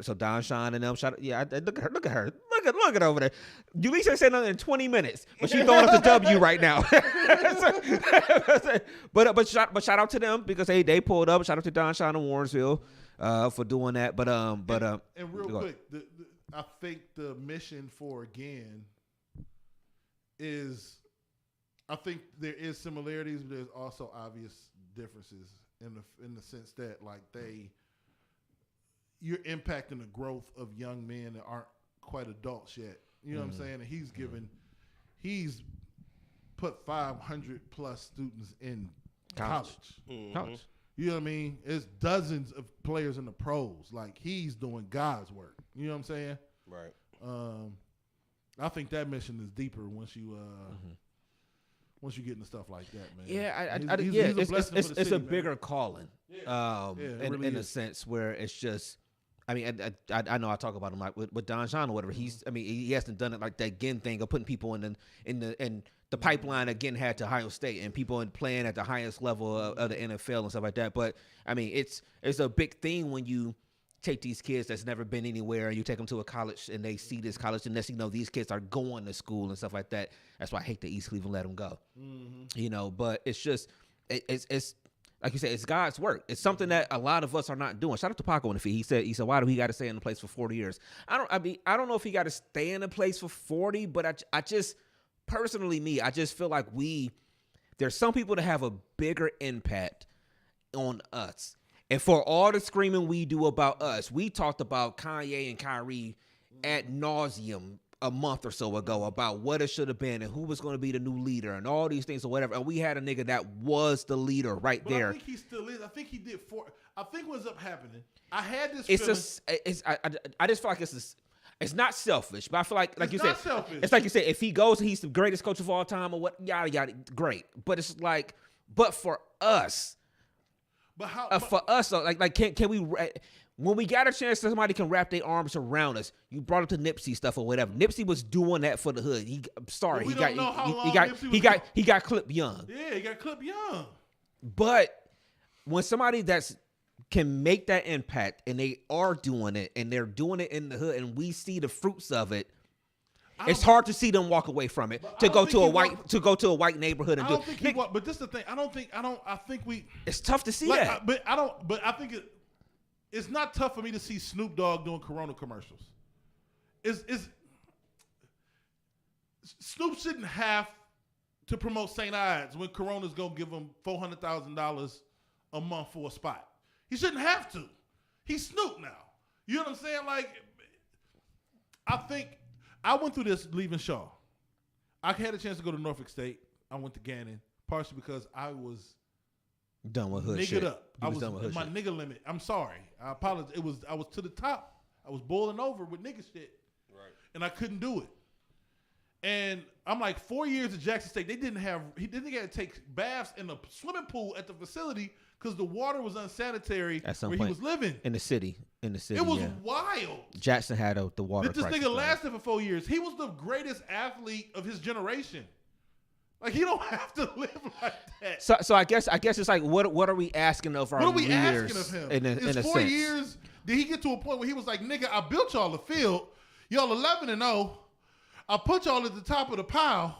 So Don Sean and them. Look at her. Look at over there. Ulysses ain't said nothing in 20 minutes, but she's throwing up the W right now. but shout out to them because they pulled up. Shout out to Don Sean and Warrensville for doing that. And real quick, I think the mission for again is, I think there is similarities, but there's also obvious differences in the sense that like you're impacting the growth of young men that aren't quite adults yet. You know what I'm saying? And he's put 500 plus students in college. College. You know what I mean? It's dozens of players in the pros. Like he's doing God's work. You know what I'm saying? Right. I think that mission is deeper once you get into stuff like that, man. Yeah, it's a bigger calling. It really in a is. sense where it's just. I mean, I know I talk about him like with Don Sean or whatever. He hasn't done it like that Ginn thing of putting people in the pipeline again had to Ohio State and people playing at the highest level of the NFL and stuff like that. But I mean, it's a big thing when you take these kids that's never been anywhere and you take them to a college and they see this college and next thing you know these kids are going to school and stuff like that. That's why I hate that East Cleveland let them go. You know, but it's just it's. Like you said, it's God's work. It's something that a lot of us are not doing. Shout out to Paco on the feed. He said, why do we got to stay in the place for 40 years? I don't know if he got to stay in the place for 40, but I just personally, I just feel like there's some people that have a bigger impact on us. And for all the screaming we do about us, we talked about Kanye and Kyrie ad nauseum a month or so ago about what it should have been and who was going to be the new leader and all these things or whatever. And we had a nigga that was the leader right there. I think he still is. I think he did I think what's up happening. I had this feeling. I just feel like it's not selfish, but I feel like you said, selfish. It's like you said, if he goes and he's the greatest coach of all time or what, yada, yada, great. But it's like, but for us, for us, like can we, when we got a chance that somebody can wrap their arms around us, you brought up the Nipsey stuff or whatever. Nipsey was doing that for the hood. He got clipped young. Yeah, he got clipped young. But when somebody can make that impact and they are doing it and they're doing it in the hood and we see the fruits of it, it's hard to see them walk away from it to go to a white neighborhood and do it. But this is the thing. I think we. It's tough to see that. But I think it's not tough for me to see Snoop Dogg doing Corona commercials. Snoop shouldn't have to promote St. Ides when Corona's gonna give him $400,000 a month for a spot. He shouldn't have to. He's Snoop now. You know what I'm saying? Like, I think I went through this leaving Shaw. I had a chance to go to Norfolk State. I went to Gannon, partially because I was done with hood niggered shit. up. I was done with my nigga limit. I'm sorry. I apologize. I was to the top. I was boiling over with nigga shit. Right. And I couldn't do it. And I'm like 4 years at Jackson State. He didn't have to take baths in the swimming pool at the facility because the water was unsanitary at some where point he was living. In the city. It was wild. Jackson had the water. This nigga lasted for 4 years. He was the greatest athlete of his generation. Like, he don't have to live like that. So I guess it's like, what are we asking of our leaders? What are we asking of him? In a 4 sense. years, did he get to a point where he was like, nigga, I built y'all a field. Y'all 11-0. I put y'all at the top of the pile.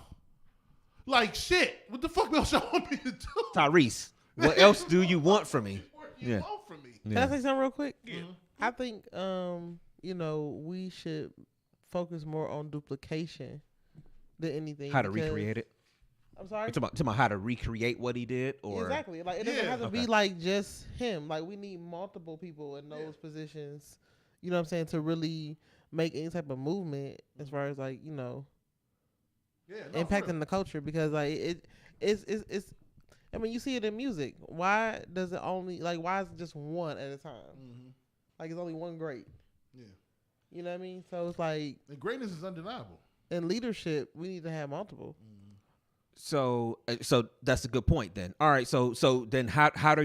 Like shit. What the fuck else y'all want me to do? Tyrese, what else do you want from me? What you Yeah. want from me? Can I say something real quick? Yeah. I think we should focus more on duplication than anything. How to because- recreate it? I'm sorry. You talking about how to recreate what he did, or Exactly. Like it doesn't have to be like just him. Like we need multiple people in those positions. You know what I'm saying, to really make any type of movement as far as like impacting the culture, because like it's. I mean, you see it in music. Why does it only why is it just one at a time? Mm-hmm. Like it's only one great. Yeah. You know what I mean? So it's like And greatness is undeniable. in leadership, we need to have multiple. so that's a good point. Then, all right. So then, how do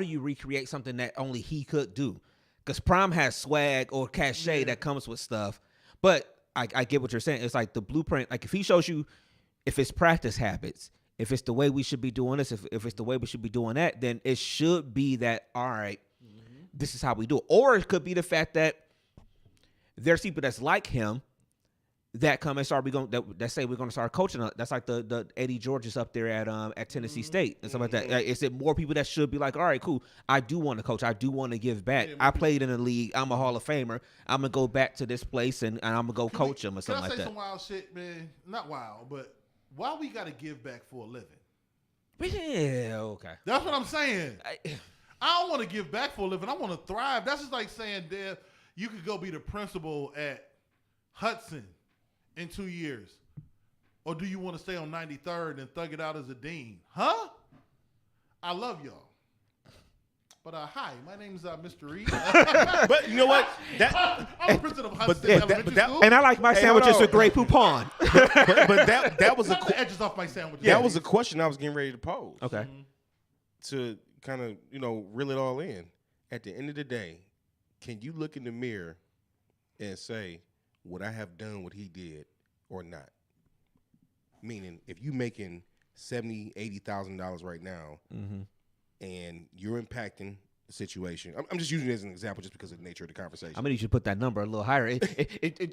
you recreate something that only he could do? Because Prime has swag or cachet that comes with stuff, but I get what you're saying. It's like the blueprint. Like if he shows you, if it's practice habits, if it's the way we should be doing this, if it's the way we should be doing that, then it should be that, all right, this is how we do it. Or it could be the fact that there's people that's like him that come and start that say we're going to start coaching. That's like the Eddie Georges up there at Tennessee State and stuff like that. Is it more people that should be like, all right, cool, I do want to coach, I do want to give back. I played in the league, I'm a Hall of Famer, I'm gonna go back to this place and I'm gonna go coach them or something like Can I say that. some wild shit, man? Not wild, but why we got to give back for a living? Yeah, okay. That's what I'm saying. I don't want to give back for a living. I want to thrive. That's just like saying, Dev, you could go be the principal at Hudson in 2 years. Or do you want to stay on 93rd and thug it out as a dean? Huh? I love y'all. But hi, my name is Mr. Reed. But you know what? I'm the principal of Hudson Elementary School. And I like my sandwiches with Grey Poupon. but that was Not the edges off my sandwich. that was a question I was getting ready to pose. Okay. To kind of reel it all in. At the end of the day, can you look in the mirror and say, would I have done what he did or not? Meaning, if you making $70,000, $80,000 right now, and you're impacting the situation, I'm just using it as an example just because of the nature of the conversation. I'm gonna need you to put that number a little higher.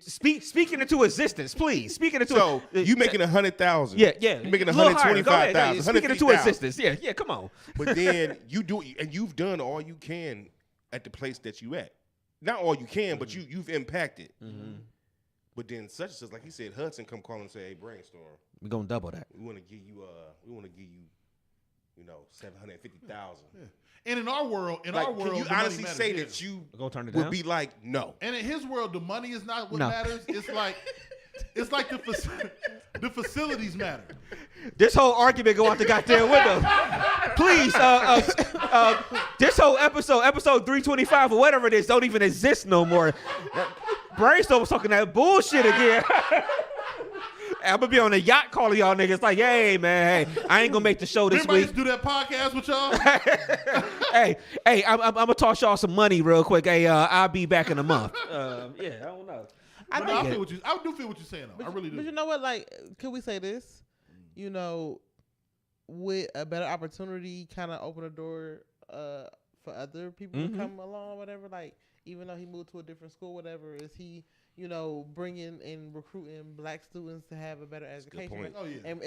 Speaking into existence, please. Speaking into so you making 100,000. Yeah. You making A little higher. Go ahead. 125,000. Speaking into 150,000. existence. Yeah. Come on. But then you do, and you've done all you can at the place that you at. Not all you can, but you've impacted. But then such and such, like he said, Hudson come call and say, "Hey, Brainstorm, We're gonna double that. we want to give you, 750,000." Yeah. And in our world, Can the you money honestly matters say here. that you Gonna turn it would down? be like, no? And in his world, the money is not what No. matters. It's like the facilities matter. This whole argument go out the goddamn window. Please, this whole episode 325 or whatever it is, don't even exist no more. Brainstorm was talking that bullshit again. I'm gonna be on a yacht calling y'all niggas like, hey man, hey, I ain't gonna make the show this Everybody week. used to do that podcast with y'all. hey, I'm gonna toss y'all some money real quick. Hey, I'll be back in a month. Yeah, I don't know. I do feel what you're saying though. I really do. But you know what? Like, could we say this? With a better opportunity, kind of open a door for other people to come along or whatever. Like, even though he moved to a different school, whatever, is he, bringing and recruiting black students to have a better education? point. Oh, yeah. And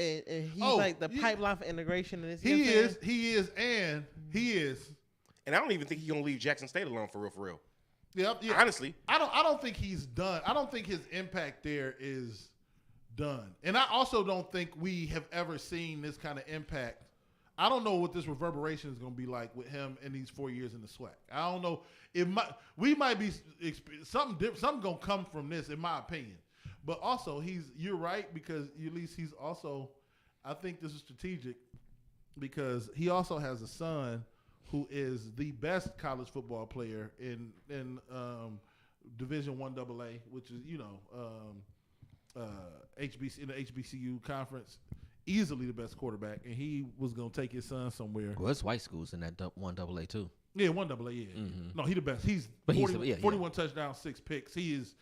he's like the pipeline for integration in this. He is. And I don't even think he's gonna leave Jackson State alone for real. Yeah. Honestly, I don't think he's done. I don't think his impact there is done. And I also don't think we have ever seen this kind of impact. I don't know what this reverberation is going to be like with him in these 4 years in the SWAC. I don't know. We might be something different. Something going to come from this, in my opinion. But also, you're right, because at least he's also, I think this is strategic, because he also has a son who is the best college football player in Division I AA, which is HBC in the HBCU conference, easily the best quarterback, and he was gonna take his son somewhere. Well, it's white schools in that 1AA too. Yeah, 1AA. Yeah, no, he the best. He's 41 touchdowns, 6 picks. He is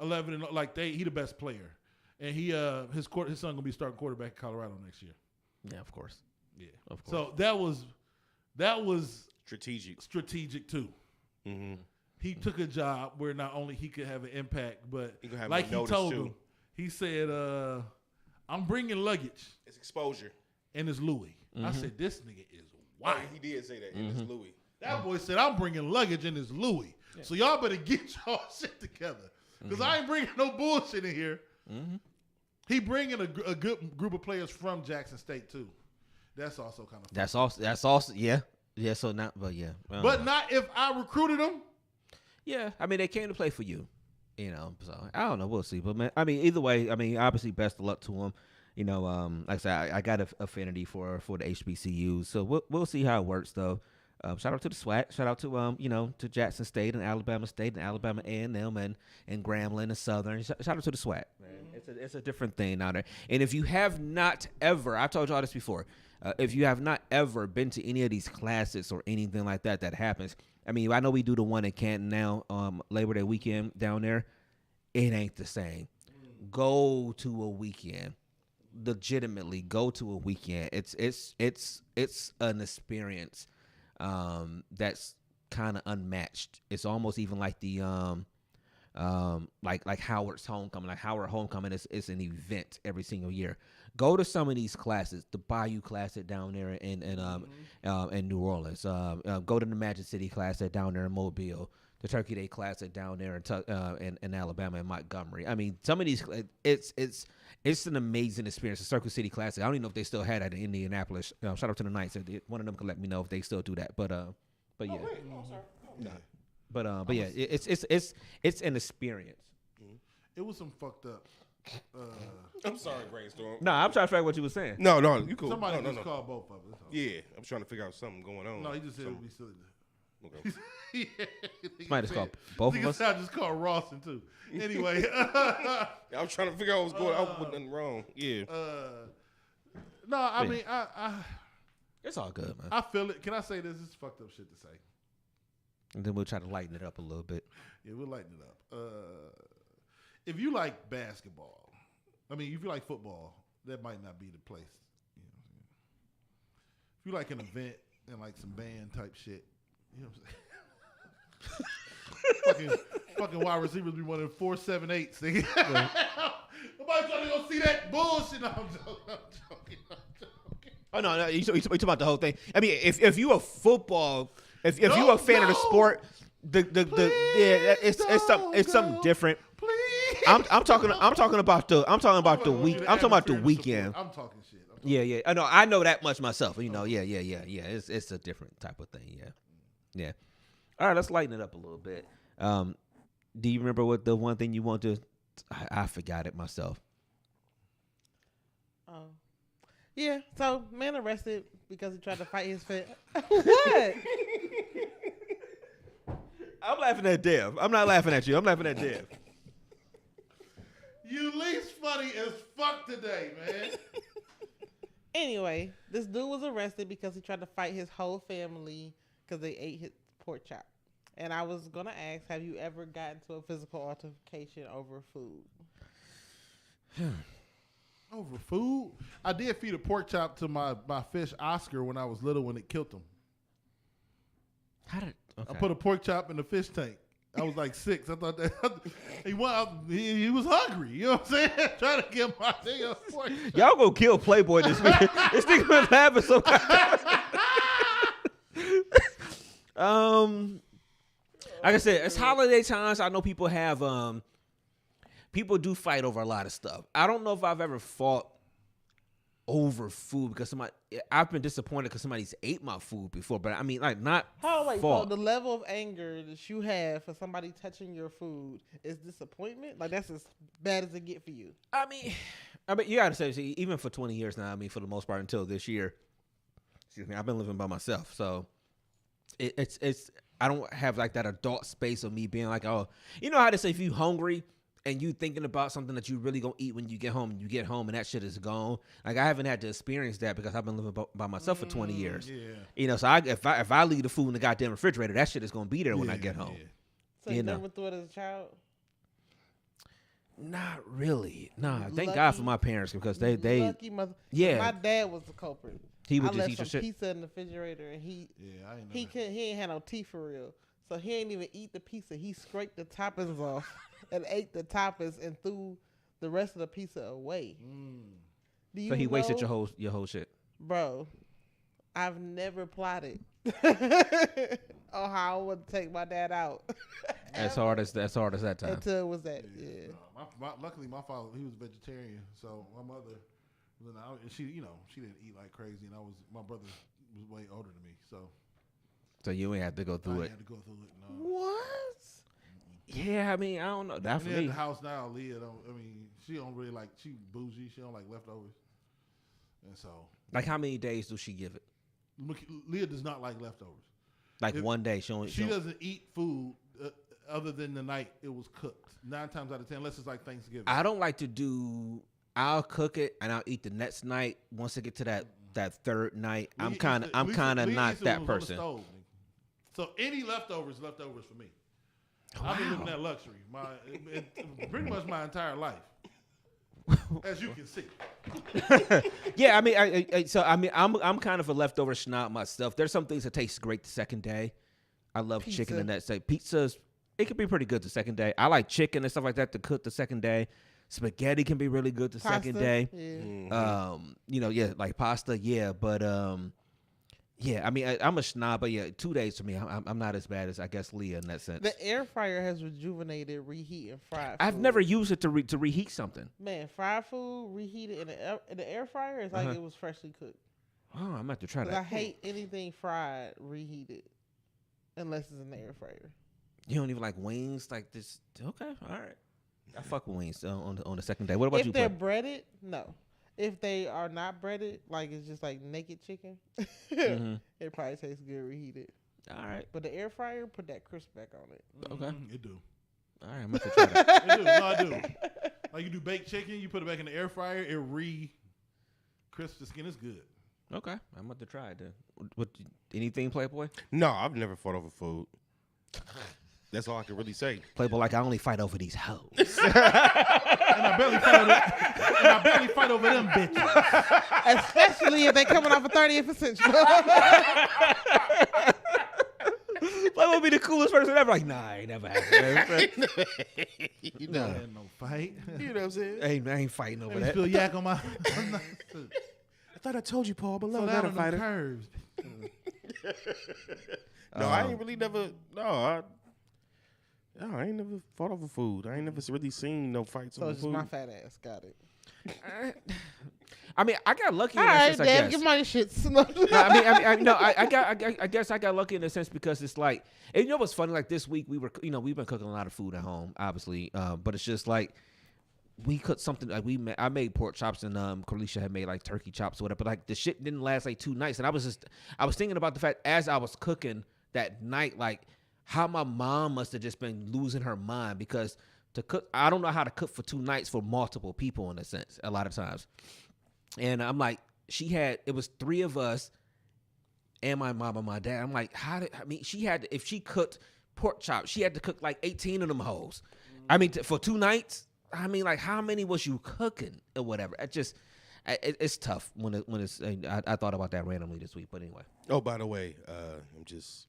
11 and he the best player, and his son gonna be starting quarterback in Colorado next year. Yeah, of course. Yeah, of course. So that was strategic too. Mm-hmm. He took a job where not only he could have an impact, but he gonna have like no he told too. him, he said, I'm bringing luggage, It's exposure. and it's Louis. I said, this nigga is Oh, wild. he did say that. It's Louis. That boy said, I'm bringing luggage, and it's Louis. So y'all better get y'all shit together, because I ain't bringing no bullshit in here. He bringing a good group of players from Jackson State too. That's also kind of. That's also yeah. So not, but yeah. But not if I recruited them. Yeah, I mean they came to play for you, So I don't know. We'll see. But man, I mean either way, I mean obviously best of luck to them. Like I said, I got an affinity for the HBCUs, so we'll see how it works though. Shout out to the SWAC. Shout out to to Jackson State and Alabama State and Alabama A&M and Grambling and Southern. Shout out to the SWAC. Man. It's a different thing out there. And if you have not ever, I told y'all this before, if you have not ever been to any of these classes or anything like that happens. I mean, I know we do the one in Canton now, Labor Day weekend down there. It ain't the same. Go to a weekend. Legitimately, go to a weekend. It's an experience that's kind of unmatched. It's almost even like the like Howard's homecoming. Like Howard homecoming is an event every single year. Go to some of these classes. The Bayou Classic down there in New Orleans. Go to the Magic City Classic down there in Mobile. The Turkey Day Classic down there in Alabama and Montgomery. I mean, some of these it's an amazing experience. The Circle City Classic. I don't even know if they still had that in Indianapolis. Shout out to the Knights. One of them could let me know if they still do that. But yeah. But yeah, it's an experience. It was some fucked up. I'm sorry, Brainstorm. No, I'm trying to figure out what you were saying. No, you cool. Somebody no, just called both of us. Yeah, I'm trying to figure out something going on. No, he just said it would be silly. Okay. Somebody just called both of us. I just called Rawson too. Anyway, I'm trying to figure out what's going on with nothing wrong. Yeah. No, I mean, I It's all good, man. I feel it. Can I say this? This is fucked up shit to say. And then we'll try to lighten it up a little bit. Yeah, we'll lighten it up. If you like basketball, if you like football, that might not be the place. If you like an event and like some band type shit, you know what I'm saying? fucking wide receivers be running 4.78. Nobody trying to go see that bullshit. No, I'm joking. Oh no, you talking about the whole thing. I mean, if you a football, if you a fan of the sport, it's something different. Please. I'm talking about the weekend. I'm talking shit. Yeah. I know that much myself. Yeah. It's a different type of thing. Yeah. All right, let's lighten it up a little bit. Do you remember what the one thing you want to? I forgot it myself. Oh. Yeah, so man arrested because he tried to fight his fit. What? I'm laughing at Dev. I'm not laughing at you. I'm laughing at Dev. You least funny as fuck today, man. Anyway, this dude was arrested because he tried to fight his whole family because they ate his pork chop. And I was going to ask, have you ever gotten to a physical altercation over food? Over food? I did feed a pork chop to my fish Oscar when I was little when it killed him. Okay. I put a pork chop in the fish tank. I was like 6. I thought that he was hungry. You know what I'm saying? Trying to get my nigga pork chop. Y'all gonna kill Playboy this week. This nigga been laughing so like I said, it's holiday times. I know people have people do fight over a lot of stuff. I don't know if I've ever fought over food because I've been disappointed because somebody's ate my food before, but I mean, like, not so fault. The level of anger that you have for somebody touching your food is disappointment? Like, that's as bad as it get for you? I mean, you gotta say, see, even for 20 years now, I mean, for the most part, until this year, I've been living by myself, so it's I don't have like that adult space of me being like, oh, you know how to say if you hungry and you thinking about something that you really gonna eat when you get home, and that shit is gone. Like, I haven't had to experience that because I've been living by myself for 20 years. Yeah. So if I leave the food in the goddamn refrigerator, that shit is gonna be there when I get home. Yeah. So you never thought as a child? Not really. Nah. Thank Lucky- God for my parents because they Lucky mother. yeah. My dad was the culprit. He would I just left eat your some shit. pizza in the refrigerator, and he I ain't had no teeth for real, so he ain't even eat the pizza. He scraped the toppings off and ate the toppings and threw the rest of the pizza away. Do you So he wasted know- your whole shit. Bro, I've never plotted on how I would take my dad out. As hard as that time. Until it was that, yeah. Luckily, my father, he was vegetarian, so my mother, she didn't eat like crazy, and my brother was way older than me, so So you ain't have to go through I it. had to go through it. No. What? Yeah, I mean, I don't know. Not for And at me. the house now, Leah she don't really like, she bougie, she don't like leftovers, and so Like, how many days do she give it? Leah does not like leftovers. Like one day, she only. She doesn't eat food other than the night it was cooked. 9 times out of 10, unless it's like Thanksgiving. I don't like to do. I'll cook it and I'll eat the next night. Once I get to that third night, I'm kind of not that person. Stove, so any leftovers for me. I've been living that luxury pretty much my entire life, as you can see. Yeah, I mean, I'm kind of a leftover snob myself. There's some things that taste great the second day. I love chicken and that say pizzas. It can be pretty good the second day. I like chicken and stuff like that to cook the second day. Spaghetti can be really good the second day. Yeah. Like pasta, yeah. But yeah, I mean, I'm a snob, but yeah, 2 days for me. I'm not as bad as I guess Leah in that sense. The air fryer has rejuvenated reheating fried food. I've never used it to reheat something. Man, fried food reheated in the air fryer is like it was freshly cooked. Oh, I'm about to try 'Cause that. I hate anything fried reheated unless it's in the air fryer. You don't even like wings like this? Okay, all right. I fuck with wings on the second day. What about you? If they're breaded, no. If they are not breaded, like it's just like naked chicken, it probably tastes good reheated. All right. But the air fryer, put that crisp back on it. Okay. It do. All right, I'm going to try that. It do. No, I do. Like you do baked chicken, you put it back in the air fryer, it crisps the skin. It's good. Okay, I'm about to try it then. What anything, Playboy? No, I've never fought over food. That's all I can really say. Playboy, like I only fight over these hoes. And I barely fight over them bitches. Especially if they coming off a 30th century. Playboy be the coolest person ever. Like, nah, I ain't never had You know, Ain't no fight. you know what I'm saying? I ain't fighting over Let me that. spill yak on my. I thought I told you, Paul, but So love down not a on them fighter. curves. No, I ain't really never. I ain't never fought over food. I ain't never really seen no fights So over it's just food. my fat ass. Got it. I mean, I got lucky All in that right, sense, I damn, guess. give my shits. I guess I got lucky in a sense because it's like, and you know what's funny? Like this week we've been cooking a lot of food at home, obviously, but it's just like we cooked something like I made pork chops and Corlicia had made like turkey chops or whatever. But like the shit didn't last like 2 nights, and I was thinking about the fact as I was cooking that night, like how my mom must have just been losing her mind because to cook, I don't know how to cook for 2 nights for multiple people in a sense a lot of times. And I'm like, it was 3 of us and my mom and my dad. I'm like, if she cooked pork chops, she had to cook like 18 of them hoes. I mean, for 2 nights, I mean, like how many was you cooking or whatever? It's tough when it's, I thought about that randomly this week, but anyway. Oh, by the way, I'm just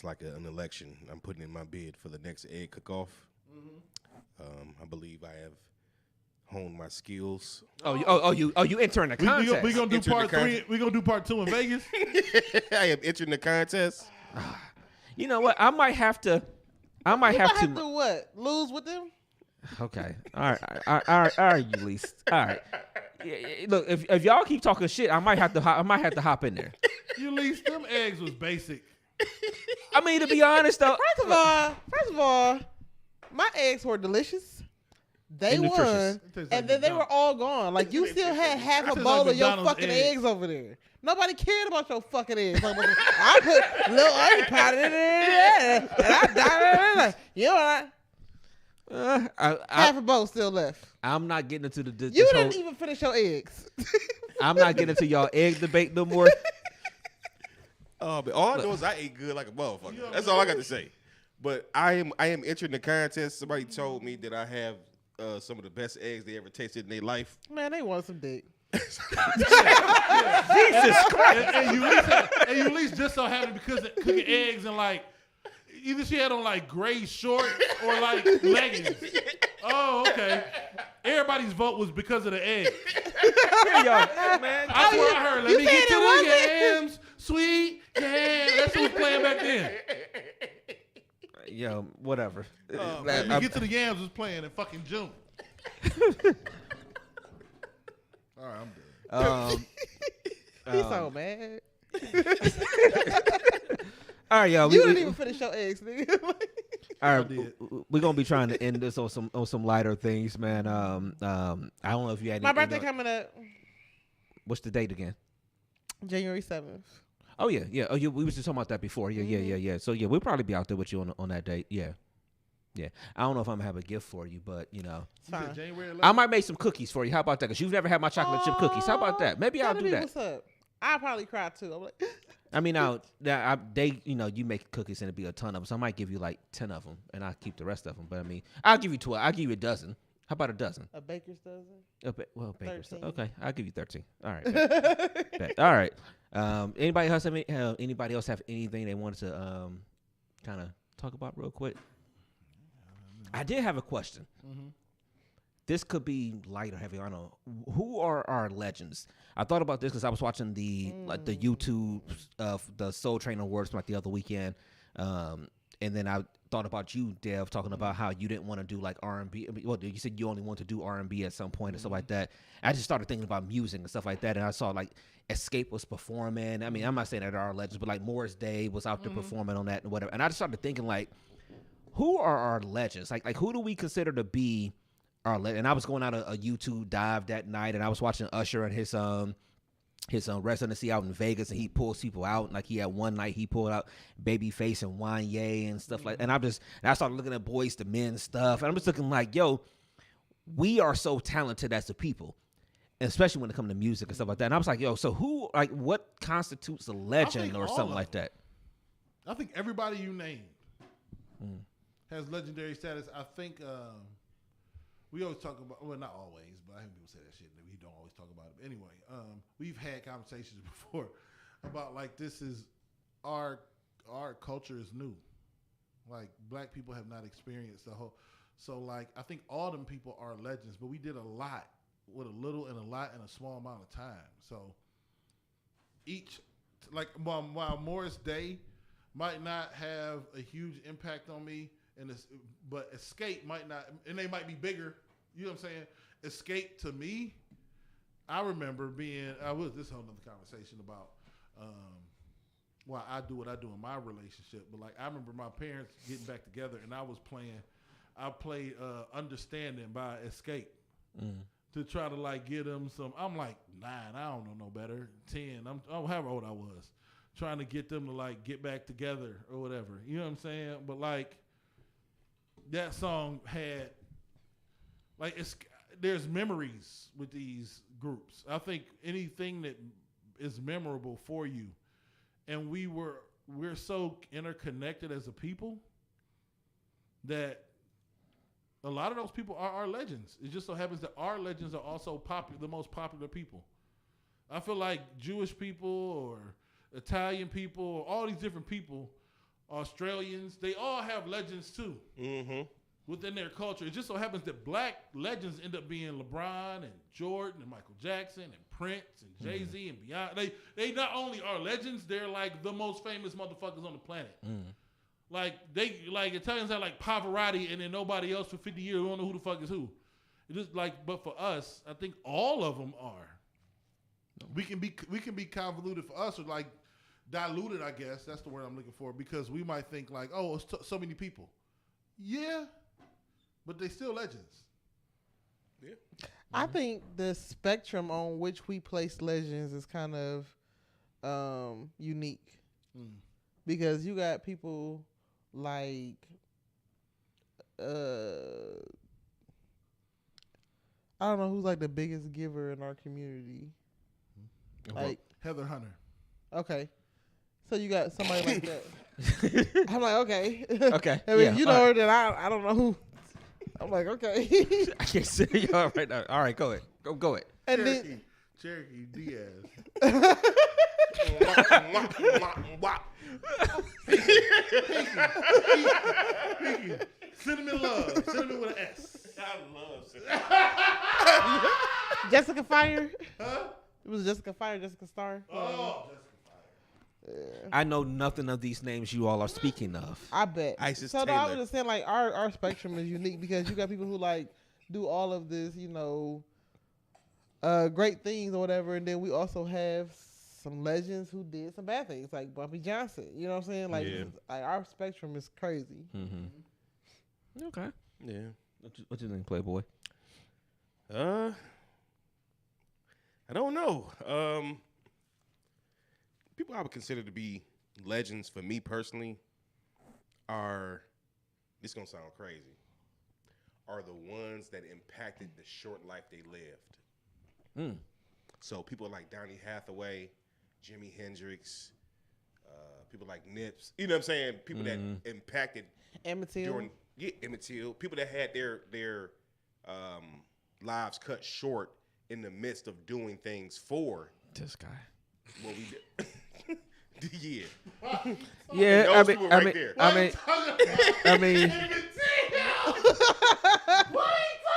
like an election. I'm putting in my bid for the next egg cook-off. I believe I have honed my skills. You entering the contest? We gonna do Entering part the 3. We gonna do part 2 in Vegas. I am entering the contest. You know what? I might have to. You might have to what? Lose with them? Okay. All right, you least. All right. Yeah, look, if y'all keep talking shit, I might have to hop in there. You least them eggs was basic. I mean, to be honest though. First of all, my eggs were delicious. They And nutritious. won, and then they were all gone. Like you still had half a Tastes bowl like of your McDonald's fucking eggs. eggs over there. Nobody cared about your fucking eggs. Like, I put little egg powder in there, and I died. You know what? Half a bowl still left. I'm not getting into this You whole, didn't even finish your eggs. I'm not getting into y'all egg debate no more. But all I know is I ate good like a motherfucker. That's all I got to say. But I am entering the contest. Somebody told me that I have some of the best eggs they ever tasted in their life. Man, they want some dick. Jesus Christ! And you at least just so happened because of cooking eggs and like either she had on like gray shorts or like leggings. Oh, okay. Everybody's vote was because of the eggs. Yo, man. I swear I heard. Let You me get said to it the wasn't? yams, sweet yams. That's what was playing back then. Yo, whatever. Let me get to the yams was playing in fucking June. All right, I'm done. He's so mad. All right, y'all. You didn't even finish your eggs, nigga. All right, we're gonna be trying to end this on some lighter things, man. I don't know if you had My any, birthday coming up What's the date again? January 7th. Oh yeah. Oh, we was just talking about that before. Yeah. So yeah, we'll probably be out there with you on that date. Yeah. I don't know if I'm gonna have a gift for you, but It's You fine. said January 11th? I might make some cookies for you. How about that? Because you've never had my chocolate chip cookies. How about that? Maybe I'll That'll do be that. What's up? I'll probably cry too. I'm like, I mean, you make cookies and it'd be a ton of them, so I might give you like 10 of them, and I'll keep the rest of them. But I mean, I'll give you 12. I'll give you a dozen. How about a dozen? a baker's dozen. Baker's. 13. Okay, I'll give you 13. All right. Bet. All right. Anybody else have anything they wanted to kind of talk about real quick? I did have a question. Mm-hmm. This could be light or heavy. I don't know. Who are our legends? I thought about this because I was watching the YouTube the Soul Train Awards like the other weekend, and then I thought about you, Dev, talking about how you didn't want to do like R&B. Well, you said you only want to do R&B at some point and stuff like that. I just started thinking about music and stuff like that, and I saw like Escape was performing. I mean, I'm not saying that they're our legends, but like Morris Day was out there performing on that and whatever. And I just started thinking like, who are our legends? Like who do we consider to be our legend? And I was going out a YouTube dive that night, and I was watching Usher and his residency out in Vegas, and he pulls people out. Like he had one night he pulled out Babyface and Wanye and stuff like. And I started looking at Boys to Men stuff, and I'm just looking like, yo, we are so talented as a people, and especially when it comes to music and stuff like that. And I was like, yo, so who, like, what constitutes a legend or something like that? I think everybody you named has legendary status. I think we always talk about, well, not always, but I hear people say that shit. We don't always talk about it. But anyway, we've had conversations before about like this is our culture is new. Like black people have not experienced the whole. So like I think all them people are legends, but we did a lot with a little and a lot in a small amount of time. So each, like while Morris Day might not have a huge impact on me, but Escape might not, and they might be bigger. You know what I'm saying? Escape to me, I remember being. This whole other conversation about why I do what I do in my relationship. But like I remember my parents getting back together, and I played "Understanding" by Escape to try to like get them some. I'm like 9. I don't know no better. 10. I'm however old I was, trying to get them to like get back together or whatever. You know what I'm saying? But like. That song had, like, there's memories with these groups. I think anything that is memorable for you, and we're so interconnected as a people that a lot of those people are our legends. It just so happens that our legends are also the most popular people. I feel like Jewish people or Italian people or all these different people, Australians, they all have legends too within their culture. It just so happens that black legends end up being LeBron and Jordan and Michael Jackson and Prince and Jay-Z and Beyonce. They not only are legends, they're like the most famous motherfuckers on the planet. Like Italians have like Pavarotti, and then nobody else for 50 years don't know who the fuck is who. It just like, but for us, I think all of them are. We can be convoluted for us, or like diluted, I guess. That's the word I'm looking for, because we might think like, oh, it's so many people. Yeah, but they still legends. Yeah. I think the spectrum on which we place legends is kind of unique. Because you got people like I don't know who's like the biggest giver in our community. Like Heather Hunter. Okay. So you got somebody like that. I'm like, okay. Okay. I mean, yeah, you know her, then I don't know who. I'm like, okay. I can't say y'all right now. All right, go ahead. Go ahead. And Cherokee Diaz. Pinky. Cinnamon Love. Cinnamon with an S. I love cinnamon. Jessica Fire. Huh? It was Jessica Fire, Jessica Star. Oh, Jessica Fire. I know nothing of these names you all are speaking of. I bet. Isis so no, Taylor. I was just saying, like, our spectrum is unique because you got people who like do all of this, great things or whatever, and then we also have some legends who did some bad things, like Bumpy Johnson. You know what I'm saying? Like, like our spectrum is crazy. Mm-hmm. Okay. Yeah. What you think, Playboy? I don't know. People I would consider to be legends for me personally are, this is gonna sound crazy, are the ones that impacted the short life they lived. So people like Donny Hathaway, Jimi Hendrix, people like Nips. You know what I'm saying? People that impacted Emmett Till. Emmett Till. People that had their lives cut short in the midst of doing things for This guy. what we did. Yeah. Yeah, Those people right there. I mean, What are you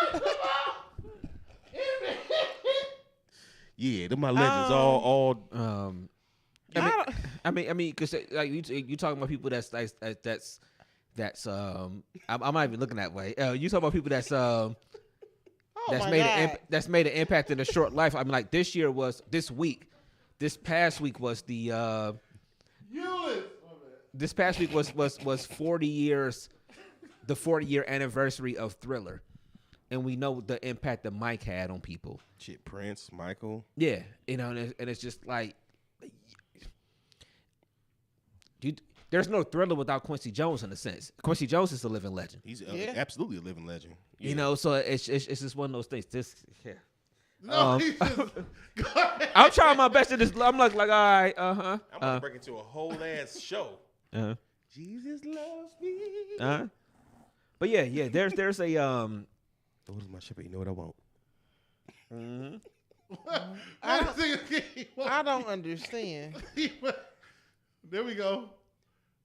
talking about? Yeah, they're my legends. All. I mean, because like you talking about people that's I'm not even looking that way. You talking about people that's made an impact in a short life. I mean, like this past week was the this past week was 40 years, the 40-year anniversary of Thriller, and we know the impact that Mike had on people. Shit, Prince, Michael. Yeah, and it's just like, there's no Thriller without Quincy Jones in a sense. Quincy Jones is a living legend. He's absolutely a living legend. Yeah. You know, so it's just one of those things. No, he's just, go ahead. I'm trying my best to this. I'm like, all right, I'm gonna break into a whole ass show. Jesus loves me. But yeah. There's a What is my ship? You know what I want. I don't understand. There we go.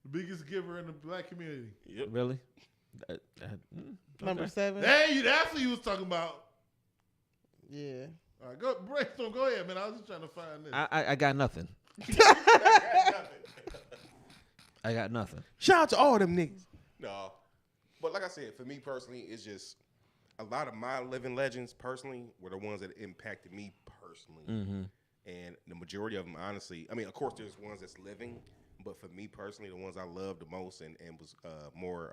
The biggest giver in the black community. Yep. Really? Number 7. Hey, that's what you was talking about. Yeah. All right, go brainstorm. Go ahead, man. I was just trying to find this. I got nothing. I got nothing. Shout out to all them niggas. No, but like I said, for me personally, it's just a lot of my living legends personally were the ones that impacted me personally. And the majority of them, honestly, I mean, of course, there's ones that's living, but for me personally, the ones I loved the most and was more,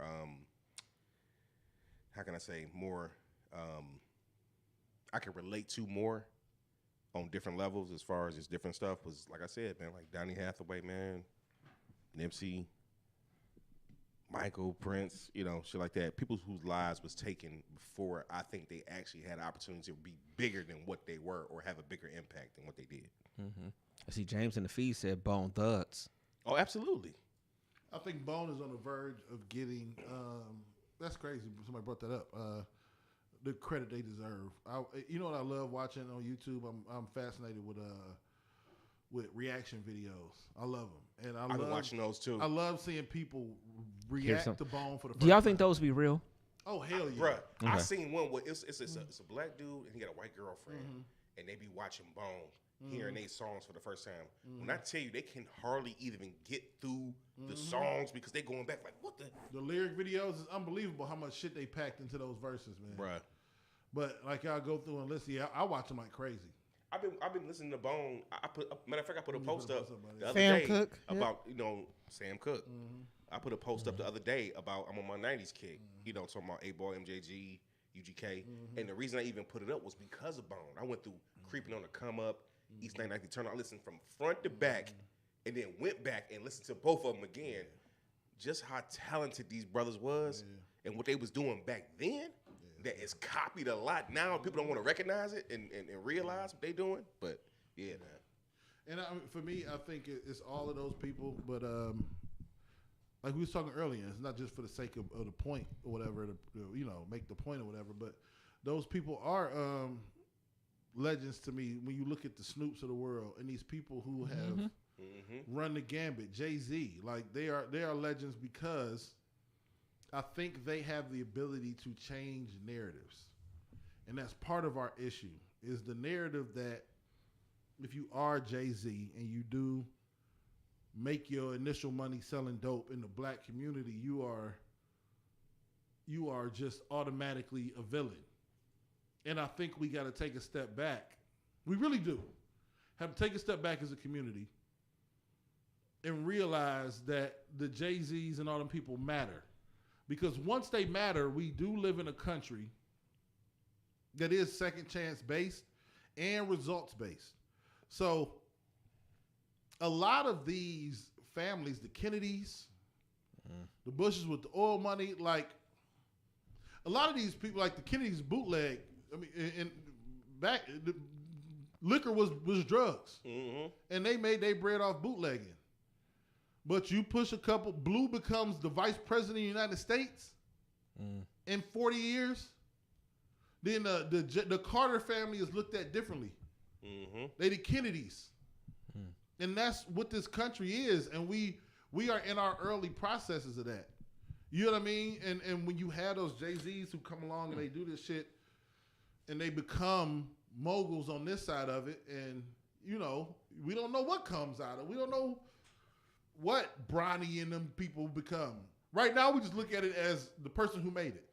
how can I say, more, I can relate to more on different levels as far as just different stuff was, like I said, man, like Donny Hathaway, man, Nipsey, Michael, Prince, you know, shit like that. People whose lives was taken before I think they actually had opportunity to be bigger than what they were or have a bigger impact than what they did. I see James in the feed said Bone Thugs. Oh, absolutely. I think Bone is on the verge of getting. That's crazy. Somebody brought that up. The credit they deserve. You know what I love watching on YouTube? I'm fascinated with reaction videos. I love them, and I've been watching those too. I love seeing people react to Bone for the first Do y'all time. think those be real? Oh hell yeah, Bruh, Okay. I seen one where it's a black dude and he got a white girlfriend, and they be watching Bone, hearing their songs for the first time. When I tell you, they can hardly even get through the songs because they going back like, what the? The lyric videos is unbelievable how much shit they packed into those verses, man. Bruh. But like y'all go through and listen, I watch them like crazy. I've been listening to Bone. Matter of fact, I put a post up the other Sam day Cooke, about Sam Cooke. I put a post up the other day about I'm on my '90s kick. You know, talking about A-Ball, MJG, UGK, and the reason I even put it up was because of Bone. I went through Creeping on the Come Up, East 99 Turn. I listened from front to back, and then went back and listened to both of them again. Just how talented these brothers was, and what they was doing back then. That is copied a lot now. People don't want to recognize it and realize what they doing. But yeah, man. And for me, I think it's all of those people. But like we was talking earlier, it's not just for the sake of the point or whatever, to make the point or whatever. But those people are legends to me. When you look at the Snoops of the world and these people who have run the gambit, Jay-Z, like they are legends because I think they have the ability to change narratives. and that's part of our issue, is the narrative that if you are Jay-Z and you do make your initial money selling dope in the black community, you are just automatically a villain. And I think we got to take a step back. We really do have to take a step back as a community and realize that the Jay-Z's and all them people matter. Because once they matter, we do live in a country that is second chance based and results based. So a lot of these families, the Kennedys, the Bushes with the oil money, like a lot of these people, like the Kennedys bootleg. I mean, and back, the liquor was drugs, and they made their bread off bootlegging. But you push a couple, Blue becomes the vice president of the United States in 40 years. Then the Carter family is looked at differently. They the Kennedys, and that's what this country is. And we are in our early processes of that. You know what I mean? And when you have those Jay-Z's who come along and they do this shit, and they become moguls on this side of it, and you know, we don't know what comes out of it. We don't know what Bronny and them people become. Right now, we just look at it as the person who made it.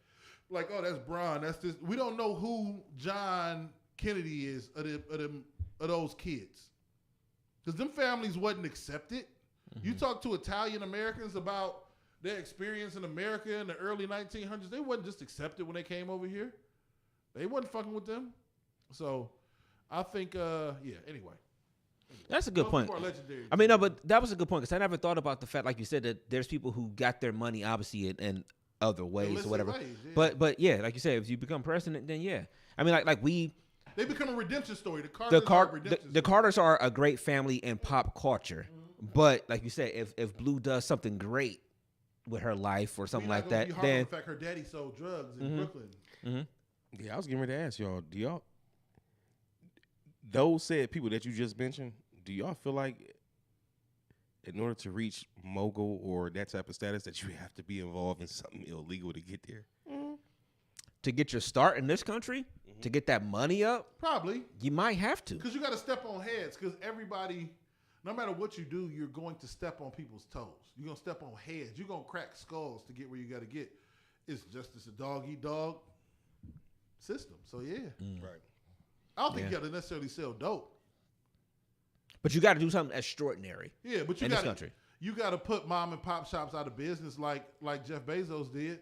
Like, oh, that's Bron. That's this. We don't know who John Kennedy is of those kids, because them families wasn't accepted. You talk to Italian Americans about their experience in America in the early 1900s. They wasn't just accepted when they came over here. They wasn't fucking with them. So I think, anyway. That's a good Those point. people are legendary. I mean, no, but that was a good point, because I never thought about the fact, like you said, that there's people who got their money obviously in other ways Illicit or whatever. ways, yeah. But yeah, like you said, if you become president, then yeah. I mean, like we. They become a redemption story. The Carters are a redemption The story. Carters are a great family in pop culture, but like you said, if Blue does something great with her life or something like that, then in fact, her daddy sold drugs in Brooklyn. Yeah, I was getting ready to ask y'all, do y'all, those said people that you just mentioned, do y'all feel like in order to reach mogul or that type of status that you have to be involved in something illegal to get there? to get your start in this country, to get that money up, Probably. you might have to. Because you got to step on heads. Because everybody, no matter what you do, you're going to step on people's toes. You're going to step on heads. You're going to crack skulls to get where you got to get. It's a dog-eat-dog system. So, yeah. Right. I don't think you got to necessarily sell dope. But you got to do something extraordinary. Yeah, but you in this got country. You got to put mom and pop shops out of business like Jeff Bezos did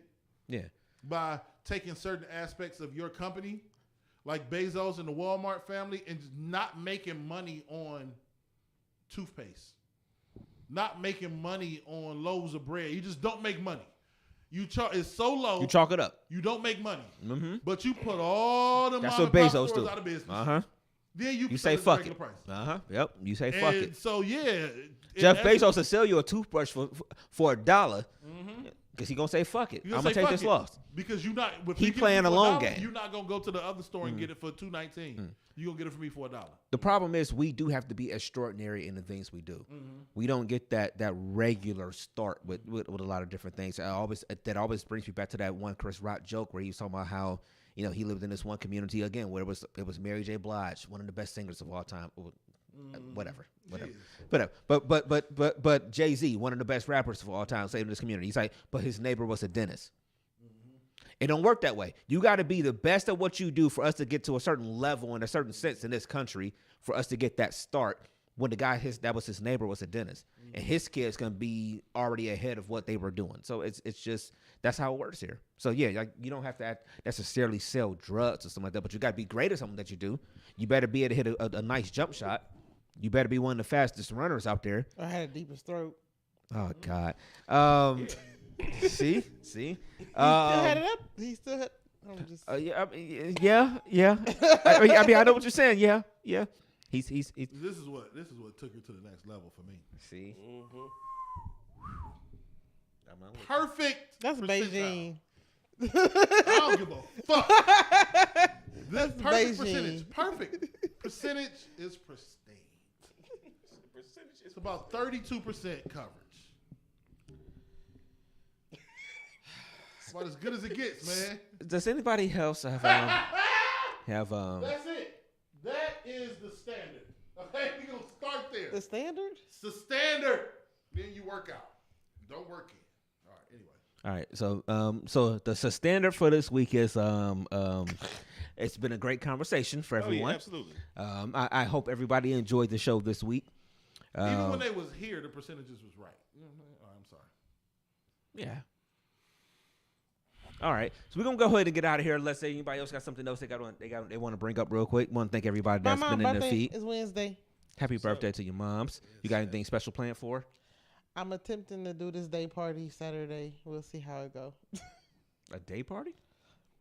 Yeah. by taking certain aspects of your company, like Bezos and the Walmart family, and just not making money on toothpaste, not making money on loaves of bread. You just don't make money. It's so low. You chalk it up. You don't make money. Mm-hmm. But you put all the That's mom what and pop Bezos stores do. out of business. Uh-huh. Then you say sell fuck at the it. regular price. Uh-huh. Yep. You say fuck And it. so, yeah. Jeff and Bezos will sell you a toothbrush for $1 because he going to say fuck it. I'm going to take this loss. Because you're not. If He you get playing it for a long $1, game. You're not gonna go to the other store and get it for $2.19. You're gonna get it from me for $1. The problem is we do have to be extraordinary in the things we do. We don't get that regular start with a lot of different things. That always brings me back to that one Chris Rock joke where he was talking about how he lived in this one community again where it was Mary J. Blige, one of the best singers of all time. Whatever. But Jay-Z, one of the best rappers of all time, saved in this community. He's like, but his neighbor was a dentist. It don't work that way. You got to be the best at what you do for us to get to a certain level in a certain sense in this country for us to get that start when the guy that was his neighbor was a dentist. And his kid's going to be already ahead of what they were doing. So it's just, that's how it works here. So yeah, like you don't have to necessarily sell drugs or something like that, but you got to be great at something that you do. You better be able to hit a nice jump shot. You better be one of the fastest runners out there. I had a deepest throat. Oh God. See. He still had it up. He still had. I'm just. Yeah. I mean, I know what you're saying. Yeah. He's. This is what took it to the next level for me. See. Perfect. That's percentile. Beijing. I don't give a fuck. This perfect Beijing. percentage. Perfect percentage is pristine. It's about 32% coverage. It's about as good as it gets, man. Does anybody else have have That's it. That is the standard. Okay, we gonna start there. The standard? It's the standard. Then you work out. Don't work in. All right. Anyway. All right, so the standard for this week is it's been a great conversation for everyone. Yeah, absolutely. I hope everybody enjoyed the show this week. Even when they was here, the percentages was right. You know what I'm saying? All right, I'm sorry. Yeah. All right, so we're gonna go ahead and get out of here. Let's say anybody else got something else they want to bring up real quick. Want to thank everybody My that's mom's been in their birthday feed. is Wednesday. Happy birthday to your moms. You got anything special planned for her? I'm attempting to do this day party Saturday. We'll see how it goes. A day party?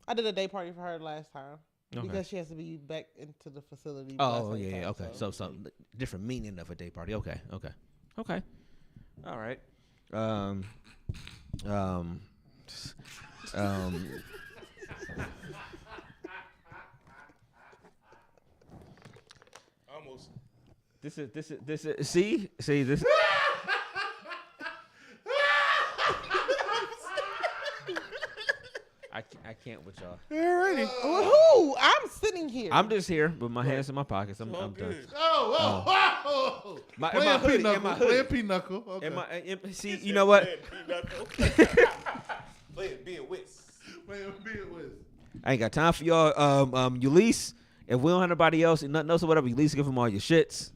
I did a day party for her last time Okay. because she has to be back into the facility. by Oh the same yeah, time, okay. So different meaning of a day party. Okay. All right. Almost. This is see this. I can't with y'all. Alrighty. Who? I'm sitting here. I'm just here with my hands in my pockets. I'm done. Oh. My Playing hoodie, pinochle. in my Playing hoodie. pinochle. Okay. See, you know what? Playing being whiz. Playing being with. I ain't got time for y'all. Ulysses, if we don't have nobody else and nothing else or whatever, Ulysses, give them all your shits.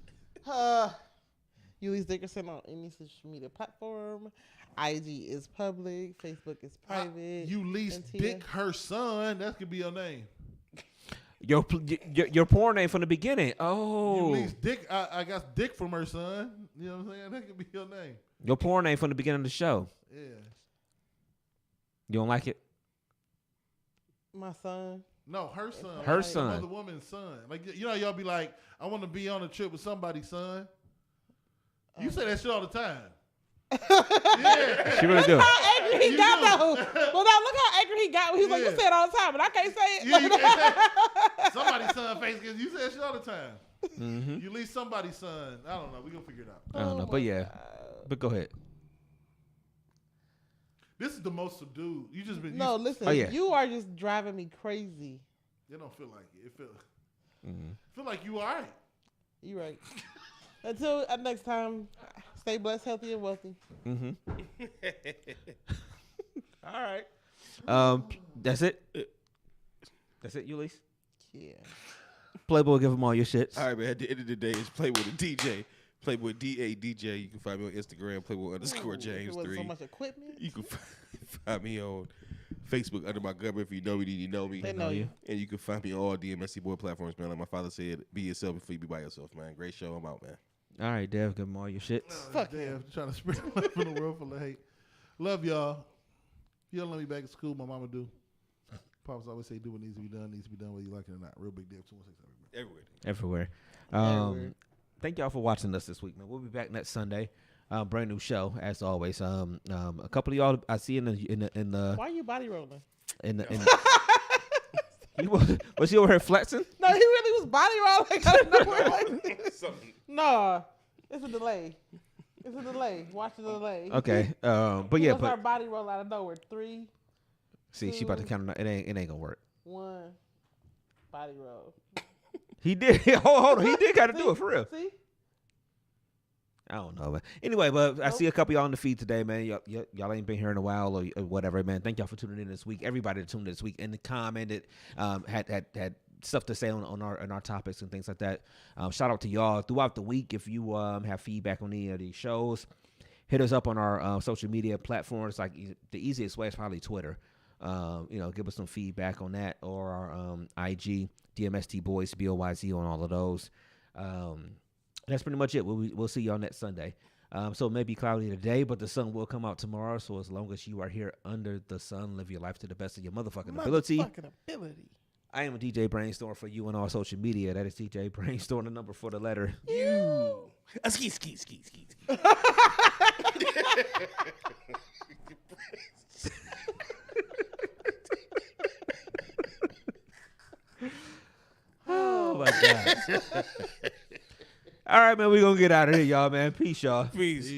Ulysses Dickerson on any social media platform. IG is public. Facebook is private. Ulysses and Dick, her son. That could be your name. Your porn name from the beginning. Oh, Ulysses Dick. I got Dick from her son. You know what I'm saying? That could be your name. your porn name from the beginning of the show. Yeah. You don't like it? My son. No, her son. Her Like son. Another woman's son. Like, you know, y'all be like, I want to be on a trip with somebody's son. You say that shit all the time. Yeah. She really do. How angry he You got do. though. Well, now look how angry he got. He's like, you Yeah. say it all the time, but I can't say it. Yeah, you can't say somebody's son face because you say that shit all the time. Mm-hmm. You leave somebody's son. I don't know. We gonna figure it out. I don't know, but yeah. But go ahead. This is the most subdued. You just been. No, you, listen. Oh, yeah. You are just driving me crazy. It don't feel like it. It feel. Mm-hmm. Feel like you all right. You right. Until next time, stay blessed, healthy, and wealthy. Mm-hmm. All right. That's it. That's it, Ulysses. Yeah. Playboy, give them all your shits. All right, man. At the end of the day, it's Playboy the DJ. Playboy DA DJ. You can find me on Instagram, Playboy _ If James it wasn't 3. so much equipment. You can find me on Facebook under my government. If you know me, then you know me. They know you. And you can find me on all DMST boy platforms, man. Like my father said, be yourself before you be by yourself, man. Great show. I'm out, man. All right, Dev, give them all your shits. Fuck Damn, trying to spread love in the world full of hate. Love y'all. If you don't let me back in school, my mama do. Pops always say, do what needs to be done, whether you like it or not. Real big deal. 216 Everywhere. Everywhere. Thank y'all for watching us this week, man. We'll be back next Sunday. Brand new show as always. A couple of y'all I see in the Why are you body rolling? was he over here flexing? No, he really was body rolling out of nowhere. No, it's a delay. It's a delay. Watch the delay. Okay. But He yeah, was our body roll out of nowhere. 3, see, she about to count. It ain't gonna work. 1, body roll. He did. Hold on. He did gotta do it for real. See? I don't know, man. Anyway, but I see a couple of y'all on the feed today, man. Y'all ain't been here in a while or whatever, man. Thank y'all for tuning in this week. Everybody that tuned in this week and commented, had stuff to say on our topics and things like that. Shout out to y'all throughout the week. If you have feedback on any of these shows, hit us up on our social media platforms. Like the easiest way is probably Twitter. Give us some feedback on that, or our IG DMST Boys BOYZ on all of those. That's pretty much it. We'll see y'all next Sunday. So it may be cloudy today, but the sun will come out tomorrow. So as long as you are here under the sun, live your life to the best of your motherfucking ability. I am DJ Brainstorm for you on all social media. That is DJ Brainstorm, the number for the letter You. Ski. Oh my God. All right, man. We're going to get out of here, y'all, man. Peace, y'all. Peace.